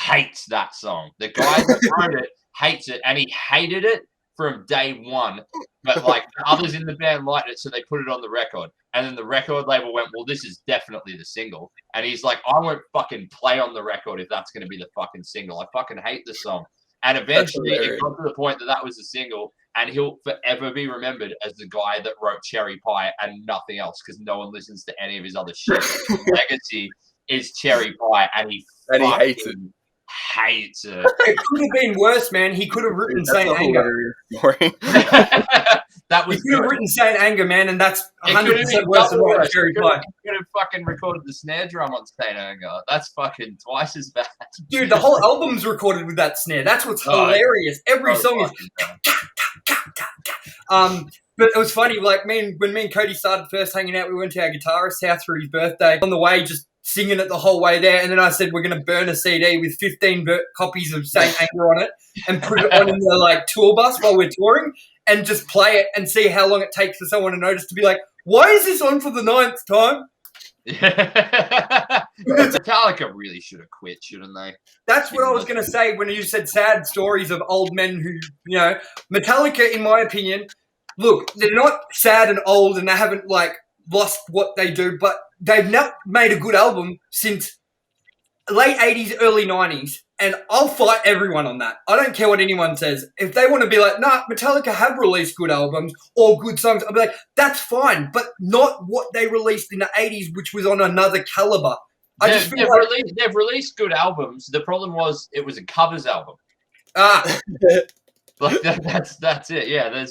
[SPEAKER 5] hates that song. The guy that wrote it hates it, and he hated it from day one. But like the others in the band liked it, so they put it on the record. And then the record label went, well, this is definitely the single. And he's like, I won't fucking play on the record if that's going to be the fucking single. I fucking hate the song. And eventually it got to the point that was the single, and he'll forever be remembered as the guy that wrote Cherry Pie and nothing else, because no one listens to any of his other shit. His legacy is Cherry Pie, and he hates it. Hates it.
[SPEAKER 1] It could have been worse, man. He could have written Saint Anger.
[SPEAKER 5] That was
[SPEAKER 1] he could have written Saint Anger, man, and that's 100% worse than writing Cherry Pie.
[SPEAKER 5] He could have fucking recorded the snare drum on Saint Anger. That's fucking twice as bad.
[SPEAKER 1] Dude, the whole album's recorded with that snare. That's what's hilarious. Every song is... But it was funny, like when me and Codey started first hanging out, we went to our guitarist's house for his birthday. On the way, just singing it the whole way there. And then I said, we're going to burn a CD with 15 copies of Saint Anger on it and put it on in the like tour bus while we're touring and just play it and see how long it takes for someone to notice, to be like, why is this on for the 9th time?
[SPEAKER 5] Metallica really should have quit, shouldn't they?
[SPEAKER 1] That's what I was going to say when you said sad stories of old men who, Metallica, in my opinion, look, they're not sad and old and they haven't like lost what they do, but they've not made a good album since late 80s, early 90s. And I'll fight everyone on that. I don't care what anyone says. If they want to be like, nah, Metallica have released good albums or good songs, I'll be like, that's fine, but not what they released in the 80s, which was on another caliber.
[SPEAKER 5] They've released good albums. The problem was it was a covers album. Like that's it. Yeah,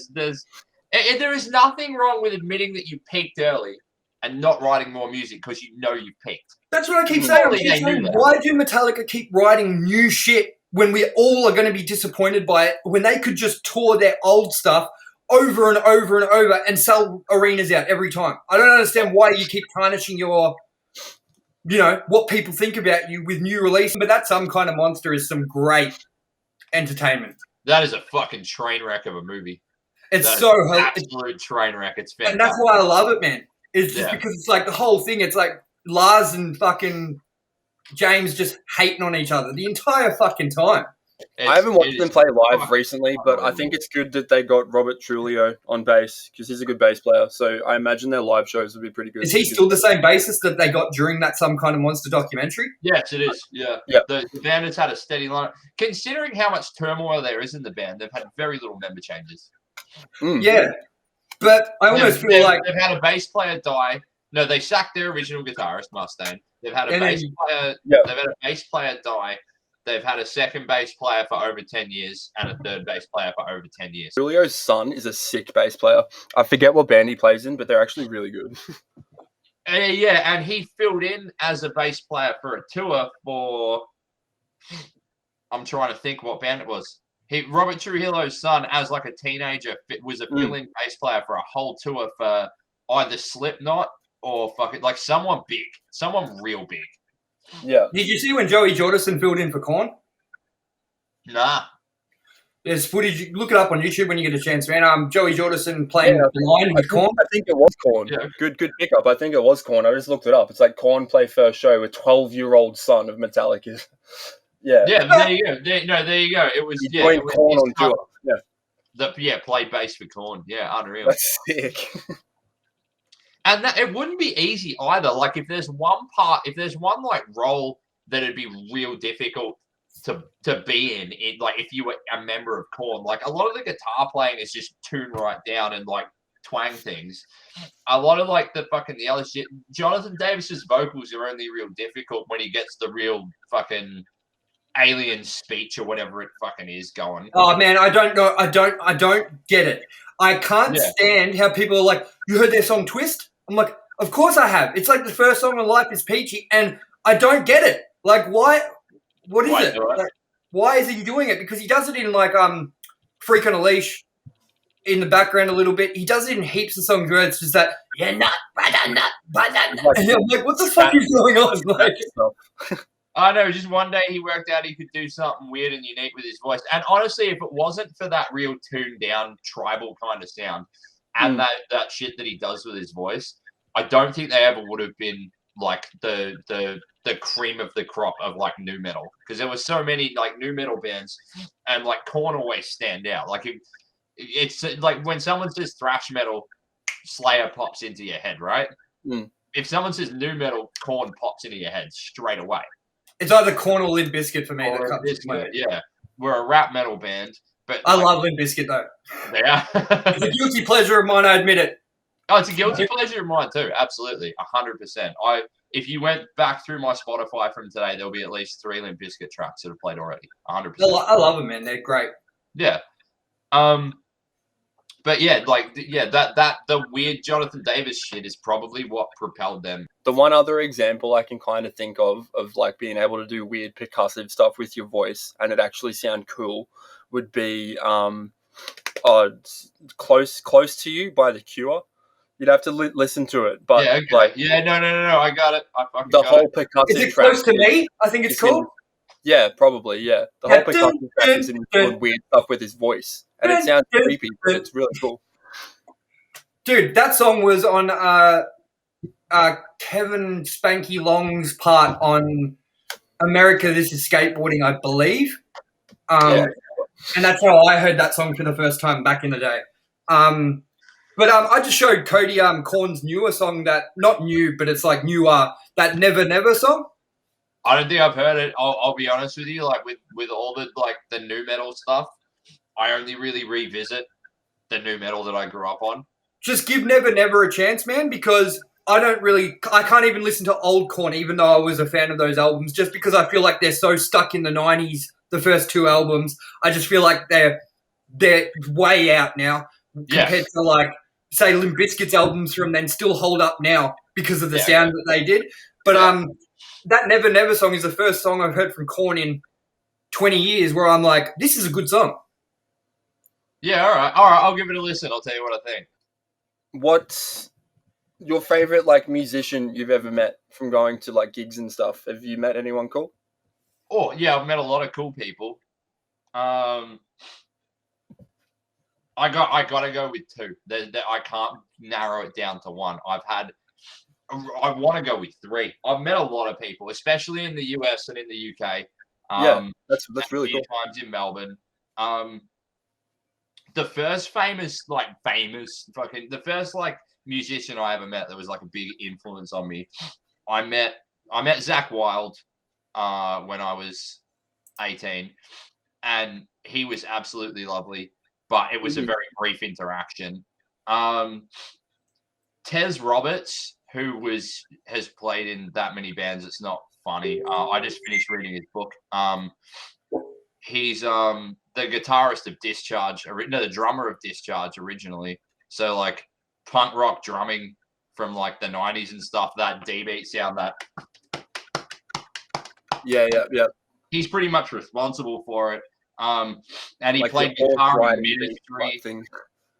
[SPEAKER 5] there is nothing wrong with admitting that you peaked early and not writing more music because you know you've peaked.
[SPEAKER 1] That's what I keep saying. Why do Metallica keep writing new shit when we all are going to be disappointed by it, when they could just tour their old stuff over and over and over and sell arenas out every time? I don't understand why you keep tarnishing your, what people think about you with new releases. But that Some Kind of Monster is some great entertainment.
[SPEAKER 5] That is a fucking train wreck of a movie.
[SPEAKER 1] It's
[SPEAKER 5] absolute train wreck. It's fantastic.
[SPEAKER 1] And that's why I love it, man. It's just because it's like the whole thing. It's like Lars and fucking James just hating on each other the entire fucking time.
[SPEAKER 6] I haven't watched them play live recently, but I think it's good that they got Robert Trujillo on bass because he's a good bass player. So I imagine their live shows would be pretty good.
[SPEAKER 1] Is he still the same bassist that they got during that Some Kind of Monster documentary?
[SPEAKER 5] Yes, it is. Yeah. The band has had a steady lineup. Considering how much turmoil there is in the band, they've had very little member changes.
[SPEAKER 1] Yeah. But I almost feel like...
[SPEAKER 5] They've had a bass player die. No, they sacked their original guitarist, Mustaine. They've had a bass player. They've had a bass player die. They've had a second bass player for over 10 years and a third bass player for over 10 years.
[SPEAKER 6] Julio's son is a sick bass player. I forget what band he plays in, but they're actually really good.
[SPEAKER 5] Yeah, and he filled in as a bass player for a tour for... I'm trying to think what band it was. Robert Trujillo's son, as like a teenager, was a fill-in bass player for a whole tour for either Slipknot or fucking like someone big, someone real big.
[SPEAKER 6] Yeah.
[SPEAKER 1] Did you see when Joey Jordison filled in for Korn?
[SPEAKER 5] Nah.
[SPEAKER 1] There's footage. Look it up on YouTube when you get a chance, man. Joey Jordison playing
[SPEAKER 6] Yeah,
[SPEAKER 1] the line with Korn.
[SPEAKER 6] I think it was Korn.
[SPEAKER 5] Yeah.
[SPEAKER 6] Good pickup. I think it was Korn. I just looked it up. It's like Korn play first show with 12-year-old son of Metallica. Yeah.
[SPEAKER 5] Yeah, there you go. There you go. It was
[SPEAKER 6] He
[SPEAKER 5] yeah.
[SPEAKER 6] joined
[SPEAKER 5] It was
[SPEAKER 6] Korn
[SPEAKER 5] his
[SPEAKER 6] on
[SPEAKER 5] son
[SPEAKER 6] tour. Yeah.
[SPEAKER 5] that played bass for Korn. Yeah, unreal.
[SPEAKER 6] That's sick.
[SPEAKER 5] And that it wouldn't be easy either. Like if there's one like role that'd be real difficult to be in, like if you were a member of Korn, like a lot of the guitar playing is just tune right down and like twang things. A lot of like the other shit. Jonathan Davis's vocals are only real difficult when he gets the real fucking alien speech or whatever it fucking is going.
[SPEAKER 1] Oh man, I don't know. I don't get it. I can't stand how people are like, you heard their song Twist? I'm like, of course I have. It's like the first song on Life is Peachy, and I don't get it. Like, why? What is it? Like, why is he doing it? Because he does it in like Freak on a Leash in the background a little bit. He does it in heaps of songs where it's just that nut. And I'm like, what the fuck is going on? Like,
[SPEAKER 5] I know, just one day he worked out he could do something weird and unique with his voice. And honestly, if it wasn't for that real tuned down tribal kind of sound and that shit that he does with his voice, I don't think they ever would have been like the cream of the crop of like nu metal, because there were so many like nu metal bands, and like Korn always stand out. Like it's like when someone says thrash metal, Slayer pops into your head, right? If someone says nu metal, Korn pops into your head straight away.
[SPEAKER 1] It's either Korn or Limp Bizkit for me.
[SPEAKER 5] Yeah, we're a rap metal band, but
[SPEAKER 1] I love Limp Bizkit though.
[SPEAKER 5] Yeah,
[SPEAKER 1] it's a guilty pleasure of mine. I admit it.
[SPEAKER 5] Oh, it's a guilty pleasure of mine too. Absolutely, 100%. If you went back through my Spotify from today, there'll be at least 3 Limp Bizkit tracks that have played already. 100%.
[SPEAKER 1] I love them, man. They're great.
[SPEAKER 5] Yeah. But yeah, like that the weird Jonathan Davis shit is probably what propelled them.
[SPEAKER 6] The one other example I can kind of think of like being able to do weird percussive stuff with your voice and it actually sound cool would be Close to You by The Cure. You'd have to listen to it, but
[SPEAKER 5] yeah, okay.
[SPEAKER 6] like
[SPEAKER 5] no, I got it. I fucking
[SPEAKER 6] the
[SPEAKER 5] got
[SPEAKER 6] whole
[SPEAKER 5] it.
[SPEAKER 6] percussive.
[SPEAKER 1] Is it Close to Me? I think it's called.
[SPEAKER 6] Yeah, probably. Yeah, the whole percussive track is doing weird stuff with his voice, and it sounds creepy, but it's really cool.
[SPEAKER 1] Dude, that song was on Kevin Spanky Long's part on America This Is Skateboarding, I believe. And that's how I heard that song for the first time back in the day. But I just showed Codey Korn's newer song that, not new, but it's like newer, that Never Never song.
[SPEAKER 5] I don't think I've heard it. I'll be honest with you. Like with all the like the nu metal stuff, I only really revisit the nu metal that I grew up on.
[SPEAKER 1] Just give Never Never a chance, man, because I can't even listen to old Korn, even though I was a fan of those albums, just because I feel like they're so stuck in the 90s, the first 2 albums. I just feel like they're way out now compared to like, say, Limp Bizkit's albums from then still hold up now because of the sound that they did. But that Never Never song is the first song I've heard from Korn in 20 years where I'm like, this is a good song.
[SPEAKER 5] Yeah, all right, I'll give it a listen. I'll tell you what I think.
[SPEAKER 6] What's your favorite like musician you've ever met from going to like gigs and stuff? Have you met anyone cool?
[SPEAKER 5] Oh yeah, I've met a lot of cool people. I gotta go with 2. I can't narrow it down to one. I want to go with 3. I've met a lot of people, especially in the US and in the UK.
[SPEAKER 6] That's really cool.
[SPEAKER 5] Times in Melbourne. The first the first like musician I ever met that was like a big influence on me. I met Zach Wilde when I was 18, and he was absolutely lovely, but it was a very brief interaction. Tez Roberts, who has played in that many bands, it's not funny. I just finished reading his book. He's the guitarist of Discharge, the drummer of Discharge originally. So like punk rock drumming from like the 90s and stuff, that D-beat sound, that. Yeah. He's pretty much responsible for it. And he
[SPEAKER 6] Like
[SPEAKER 5] played
[SPEAKER 6] the horse
[SPEAKER 5] guitar in
[SPEAKER 6] riding
[SPEAKER 5] Ministry.
[SPEAKER 6] thing.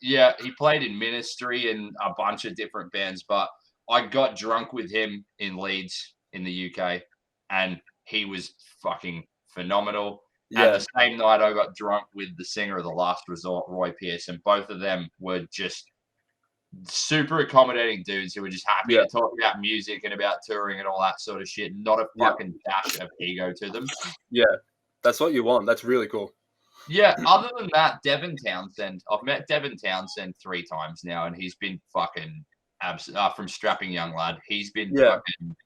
[SPEAKER 5] Yeah, he played in Ministry and a bunch of different bands. But I got drunk with him in Leeds in the UK, and he was fucking phenomenal. And
[SPEAKER 6] Yeah.
[SPEAKER 5] the same night, I got drunk with the singer of The Last Resort, Roy Pearce, and both of them were just super accommodating dudes who were just happy
[SPEAKER 6] Yeah.
[SPEAKER 5] to talk about music and about touring and all that sort of shit. Not a
[SPEAKER 6] Yeah.
[SPEAKER 5] fucking dash of ego to them.
[SPEAKER 6] Yeah. That's what you want. That's really cool.
[SPEAKER 5] Yeah, other than that, Devin Townsend. I've met Devin Townsend 3 times now, and he's been fucking from Strapping Young Lad. He's been fucking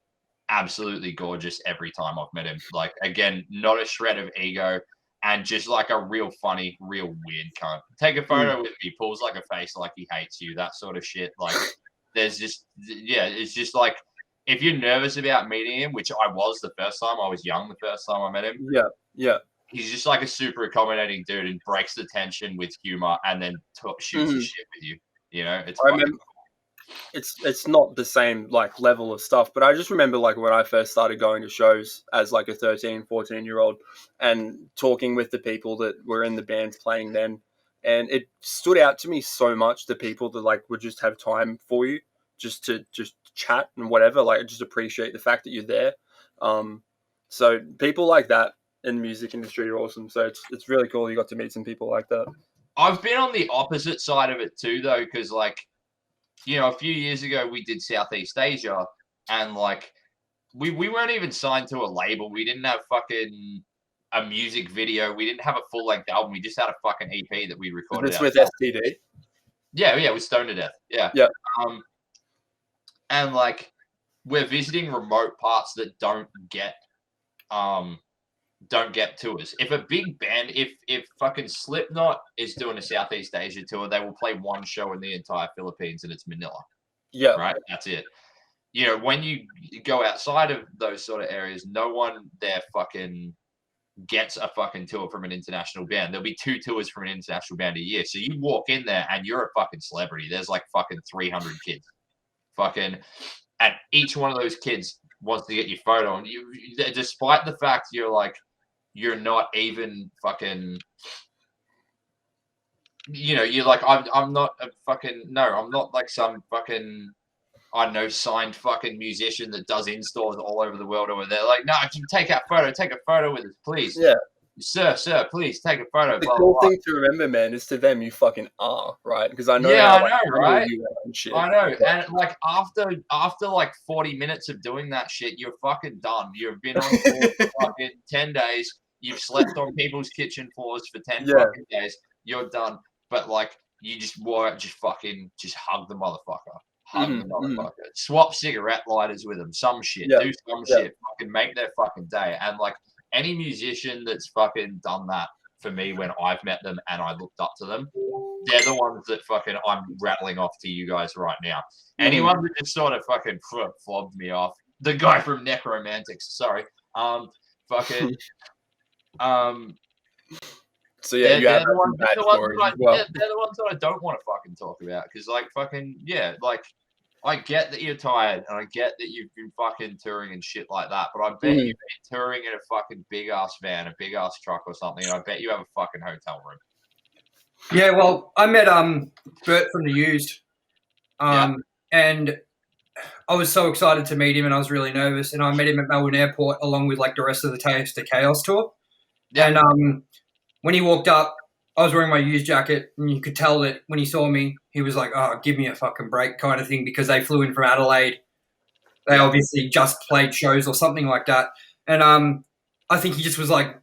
[SPEAKER 5] absolutely gorgeous every time I've met him. Like, again, not a shred of ego, and just like a real funny, real weird cunt. Take a photo with me, pulls like a face like he hates you, that sort of shit. Like, there's just, it's just like, if you're nervous about meeting him, which I was the first time, I was young the first time I met him.
[SPEAKER 6] Yeah. Yeah.
[SPEAKER 5] He's just like a super accommodating dude and breaks the tension with humor and then shoots the shit with you. You know, it's
[SPEAKER 6] I remember it's not the same like level of stuff, but I just remember like when I first started going to shows as like a 13, 14-year-old and talking with the people that were in the bands playing then. And it stood out to me so much, the people that like would just have time for you just to chat and whatever, like just appreciate the fact that you're there. So people like that in the music industry are awesome. So it's really cool you got to meet some people like that.
[SPEAKER 5] I've been on the opposite side of it too, though, because like, you know, a few years ago we did Southeast Asia, and like we weren't even signed to a label. We didn't have fucking a music video. We didn't have a full length album. We just had a fucking EP that we recorded.
[SPEAKER 6] This with STD?
[SPEAKER 5] Yeah, with Stone to Death. Yeah. And like we're visiting remote parts that don't get tours. If a big band, if fucking Slipknot is doing a Southeast Asia tour, they will play one show in the entire Philippines, and it's Manila.
[SPEAKER 6] Yeah.
[SPEAKER 5] Right? That's it. You know, when you go outside of those sort of areas, no one there fucking gets a fucking tour from an international band. There'll be 2 tours from an international band a year. So you walk in there and you're a fucking celebrity. There's like fucking 300 kids. Fucking, and each one of those kids wants to get your photo. And you, despite the fact you're not even fucking, you know, you're like, I'm not a fucking, no, I'm not like some fucking, I don't know, signed fucking musician that does in-stores all over the world, or they're like, no, can you take a photo with us, please.
[SPEAKER 6] Yeah.
[SPEAKER 5] Sir, please take a photo.
[SPEAKER 6] The cool thing to remember, man, is to them you fucking are, right? Because I know.
[SPEAKER 5] Yeah,
[SPEAKER 6] how,
[SPEAKER 5] I know, right?
[SPEAKER 6] Shit.
[SPEAKER 5] I know, and like after like 40 minutes of doing that shit, you're fucking done. You've been on tour for fucking 10 days. You've slept on people's kitchen floors for 10 fucking days. You're done. But like, you just hug the motherfucker. Hug the motherfucker. Swap cigarette lighters with them. Some shit. Do some shit. Fucking make their fucking day. And like any musician that's fucking done that for me when I've met them and I looked up to them, they're the ones that fucking I'm rattling off to you guys right now. Anyone that just sort of fucking flobbed me off. The guy from Necromantics. Sorry. Fucking.
[SPEAKER 6] So yeah,
[SPEAKER 5] they're the ones that I don't want to fucking talk about, because like fucking like I get that you're tired and I get that you've been fucking touring and shit like that, but I bet you've been touring in a fucking big ass van, a big ass truck or something, and I bet you have a fucking hotel room.
[SPEAKER 1] Yeah, well, I met Bert from The Used, and I was so excited to meet him, and I was really nervous, and I met him at Melbourne Airport along with like the rest of the Taste of Chaos tour. Yeah. And when he walked up, I was wearing my Used jacket, and you could tell that when he saw me, he was like, "Oh, give me a fucking break," kind of thing, because they flew in from Adelaide. They obviously just played shows or something like that. And I think he just was like,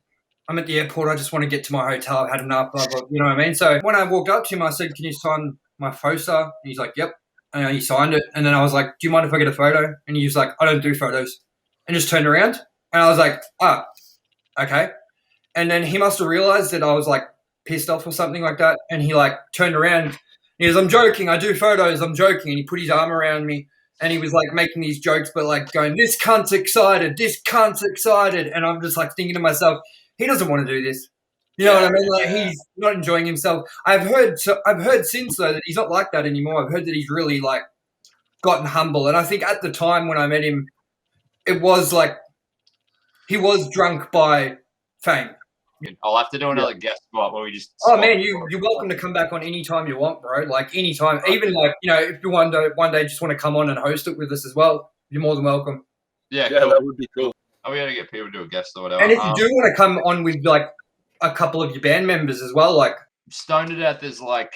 [SPEAKER 1] "I'm at the airport. I just want to get to my hotel. I've had enough." Blah, blah, you know what I mean? So when I walked up to him, I said, "Can you sign my photo?" And he's like, "Yep." And he signed it. And then I was like, "Do you mind if I get a photo?" And he was like, "I don't do photos." And just turned around. And I was like, "Oh, okay." And then he must have realized that I was like pissed off or something like that. And he like turned around. And he goes, "I'm joking. I do photos. I'm joking." And he put his arm around me. And he was like making these jokes, but like going, "This cunt's excited. This cunt's excited." And I'm just like thinking to myself, he doesn't want to do this. You know what I mean? Like he's not enjoying himself. I've heard since though that he's not like that anymore. I've heard that he's really like gotten humble. And I think at the time when I met him, it was like he was drunk by fame.
[SPEAKER 5] I'll have to do another guest spot where we just.
[SPEAKER 1] Oh man, you're welcome to come back on any time you want, bro. Like anytime, even like if you one day just want to come on and host it with us as well, you're more than welcome.
[SPEAKER 5] Yeah,
[SPEAKER 6] Yeah,
[SPEAKER 5] cool.
[SPEAKER 6] that would be cool.
[SPEAKER 5] We gotta get people to do a guest or whatever.
[SPEAKER 1] And if you do want to come on with like a couple of your band members as well, like
[SPEAKER 5] Stone to Death is like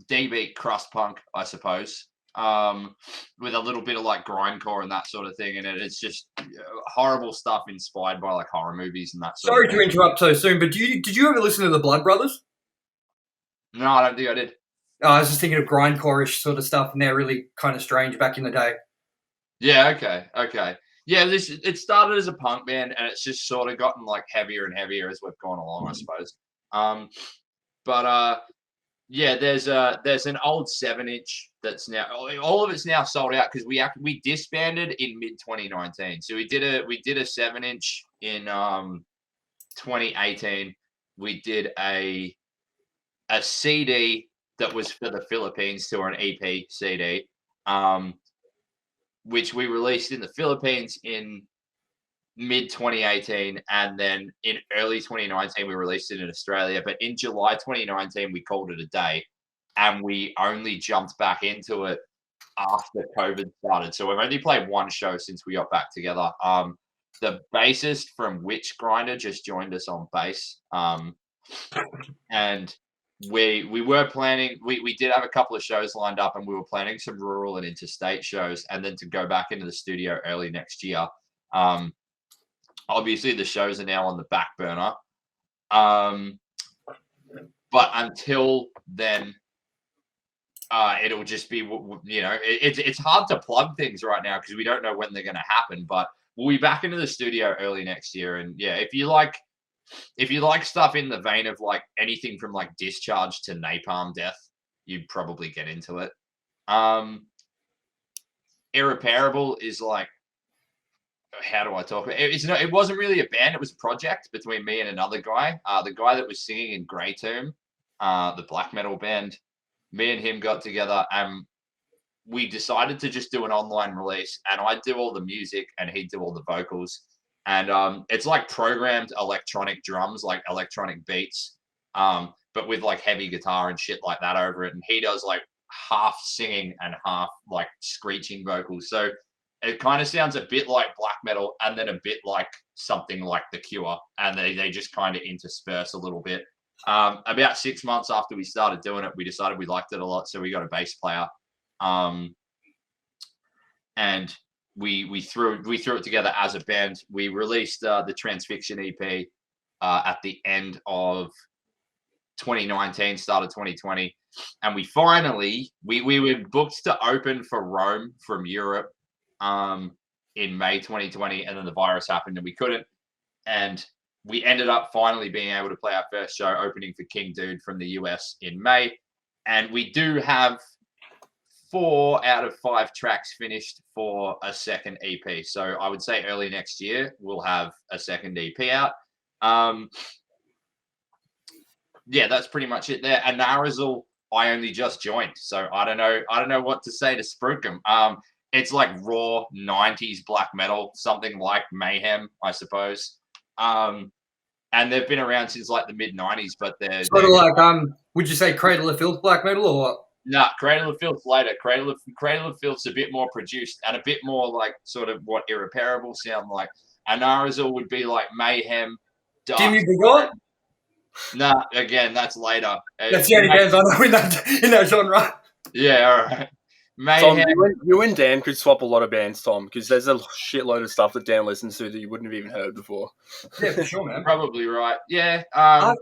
[SPEAKER 5] D-beat crust punk, I suppose, with a little bit of like grindcore and that sort of thing in it. It's just horrible stuff inspired by like horror movies and that sort
[SPEAKER 1] sorry
[SPEAKER 5] of
[SPEAKER 1] to
[SPEAKER 5] thing.
[SPEAKER 1] interrupt so soon, but did you ever listen to the Blood Brothers?
[SPEAKER 5] No, I don't think I did.
[SPEAKER 1] I was just thinking of grindcore-ish sort of stuff, and they're really kind of strange back in the day.
[SPEAKER 5] Yeah, okay. Yeah, it started as a punk band, and it's just sort of gotten like heavier and heavier as we've gone along, I suppose. Yeah, there's an old 7-inch that's now all of it's now sold out because we disbanded in mid 2019. So we did a 7-inch in 2018. We did a CD that was for the Philippines tour, an EP CD, which we released in the Philippines in mid 2018, and then in early 2019 we released it in Australia. But in July 2019 we called it a day, and we only jumped back into it after COVID started. So we've only played one show since we got back together. The bassist from Witch Grinder just joined us on bass, and we were planning. We did have a couple of shows lined up, and we were planning some rural and interstate shows, and then to go back into the studio early next year. Obviously, the shows are now on the back burner. But until then, it'll just be, it's hard to plug things right now because we don't know when they're going to happen. But we'll be back into the studio early next year. And yeah, if you like stuff in the vein of like anything from like Discharge to Napalm Death, you'd probably get into it. Irreparable is like, how do I talk about it? It wasn't really a band. It was a project between me and another guy. The guy that was singing in Grey Tomb, the black metal band. Me and him got together and we decided to just do an online release, and I'd do all the music and he'd do all the vocals. And it's like programmed electronic drums, like electronic beats, but with like heavy guitar and shit like that over it. And he does like half singing and half like screeching vocals. So it kind of sounds a bit like black metal and then a bit like something like The Cure. And they just kind of intersperse a little bit. About 6 months after we started doing it, we decided we liked it a lot. So we got a bass player. And we threw it together as a band. We released the Transfixion EP at the end of 2019, start of 2020. And we finally, we were booked to open for Rome from Europe in May 2020, and then the virus happened and we couldn't. And we ended up finally being able to play our first show, opening for King Dude from the US in May. And we do have 4 out of 5 tracks finished for a second EP. So I would say early next year we'll have a second EP out. Yeah, that's pretty much it there. And Narazal, I only just joined, so I don't know what to say to Spruikum. It's like raw 90s black metal, something like Mayhem, I suppose. And they've been around since like the mid 90s, but they're
[SPEAKER 1] sort of like would you say Cradle of Filth black metal or what?
[SPEAKER 5] Nah, Cradle of Filth later. Cradle of Filth's a bit more produced and a bit more like sort of what Irreparable sound like. And Narazal would be like Mayhem.
[SPEAKER 1] Jimmy Begot?
[SPEAKER 5] Nah, again, that's later.
[SPEAKER 1] That's the only bands I know in that genre.
[SPEAKER 5] Yeah, all right.
[SPEAKER 6] Tom,
[SPEAKER 5] Mayhem.
[SPEAKER 6] you and Dan could swap a lot of bands, Tom, because there's a shitload of stuff that Dan listens to that you wouldn't have even heard before.
[SPEAKER 1] Yeah, for sure, man.
[SPEAKER 5] Probably right. Yeah.
[SPEAKER 1] I've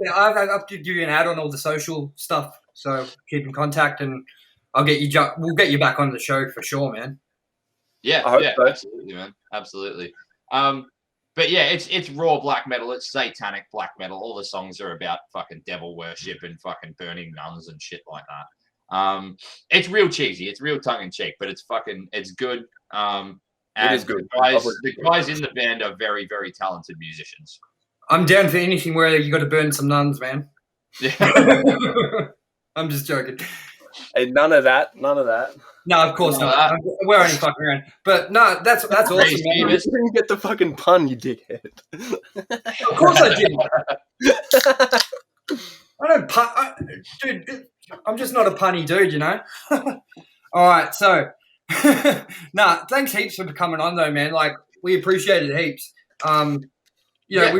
[SPEAKER 1] to give you an ad on all the social stuff, so keep in contact, and we'll get you back on the show for sure, man.
[SPEAKER 5] Yeah,
[SPEAKER 6] I hope so.
[SPEAKER 5] Absolutely, man, absolutely. But yeah, it's raw black metal. It's satanic black metal. All the songs are about fucking devil worship and fucking burning nuns and shit like that. It's real cheesy. It's real tongue in cheek, but it's good.
[SPEAKER 6] It is good.
[SPEAKER 5] The guys in the band are very, very talented musicians.
[SPEAKER 1] I'm down for anything where you got to burn some nuns, man.
[SPEAKER 5] Yeah.
[SPEAKER 1] I'm just joking.
[SPEAKER 6] Hey, none of that. None of that.
[SPEAKER 1] No, of course
[SPEAKER 5] No,
[SPEAKER 1] not. We're only fucking around. But no, that's awesome,
[SPEAKER 5] Reese
[SPEAKER 1] man.
[SPEAKER 6] You
[SPEAKER 5] Davis.
[SPEAKER 6] didn't get the fucking pun, you dickhead.
[SPEAKER 1] Of course I didn't. I don't pun. Dude, I'm just not a punny dude, you know? All right, so, thanks heaps for coming on, though, man. Like, we appreciate it heaps. You know,
[SPEAKER 5] Yeah.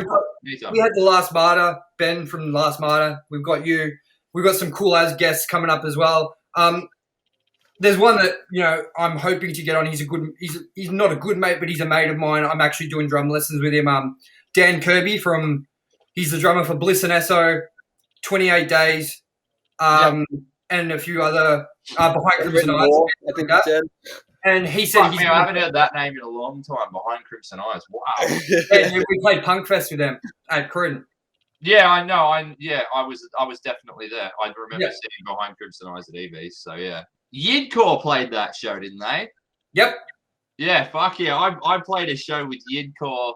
[SPEAKER 1] we had the Last Martyr, Ben from Last Martyr. We've got you. We've got some cool as guests coming up as well. There's one that, you know, I'm hoping to get on. He's not a good mate, but he's a mate of mine. I'm actually doing drum lessons with him. Dan Kirby he's the drummer for Bliss and Esso, 28 Days, and a few other Behind Crimson Eyes.
[SPEAKER 6] I think you said.
[SPEAKER 1] And he said
[SPEAKER 5] Fuck me, I haven't heard that name in a long time. Behind Crimson Eyes. Wow.
[SPEAKER 1] yeah, we played Punk Fest with them at Croydon.
[SPEAKER 5] Yeah, I know. I was definitely there. I remember seeing Behind Crimson Eyes at EVs. So yeah, Yidcore played that show, didn't they?
[SPEAKER 1] Yep.
[SPEAKER 5] Yeah, fuck yeah. I played a show with Yidcore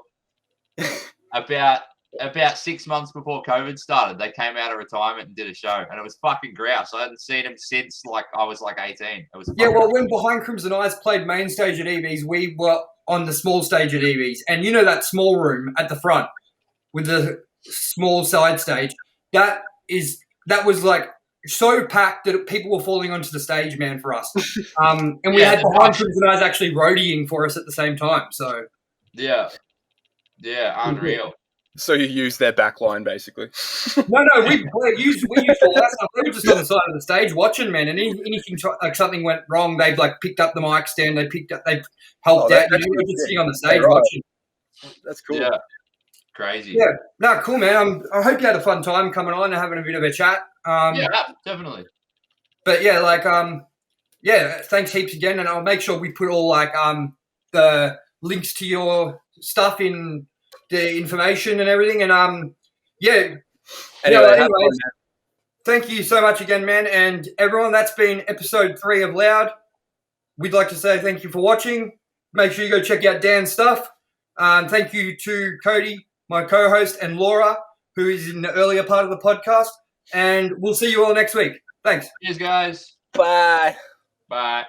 [SPEAKER 5] about 6 months before COVID started. They came out of retirement and did a show, and it was fucking grouse. I hadn't seen them since I was 18. It was
[SPEAKER 1] when Behind Crimson Eyes played main stage at EVs, we were on the small stage at EVs, and you know that small room at the front with the small side stage. That was like so packed that people were falling onto the stage, man, for us. And we had Behind Crimson Eyes actually roadieing for us at the same time. So
[SPEAKER 5] yeah, unreal.
[SPEAKER 6] So you use their back line, basically.
[SPEAKER 1] No, we used all that stuff. They were just on the side of the stage watching, man. And anything like something went wrong, they like picked up the mic stand. They helped out. We were just sitting on the stage watching.
[SPEAKER 6] That's cool.
[SPEAKER 5] Yeah, crazy.
[SPEAKER 1] Yeah, no, cool, man. I hope you had a fun time coming on and having a bit of a chat.
[SPEAKER 5] Yeah, definitely.
[SPEAKER 1] But yeah, like thanks heaps again, and I'll make sure we put all like the links to your stuff in the information and everything. And anyways, thank you so much again, man. And everyone, that's been episode 3 of Loud. We'd like to say thank you for watching. Make sure you go check out Dan's stuff. Thank you to Codey, my co-host, and Laura, who is in the earlier part of the podcast. And we'll see you all next week. Thanks.
[SPEAKER 5] Cheers, guys.
[SPEAKER 6] Bye.
[SPEAKER 5] Bye.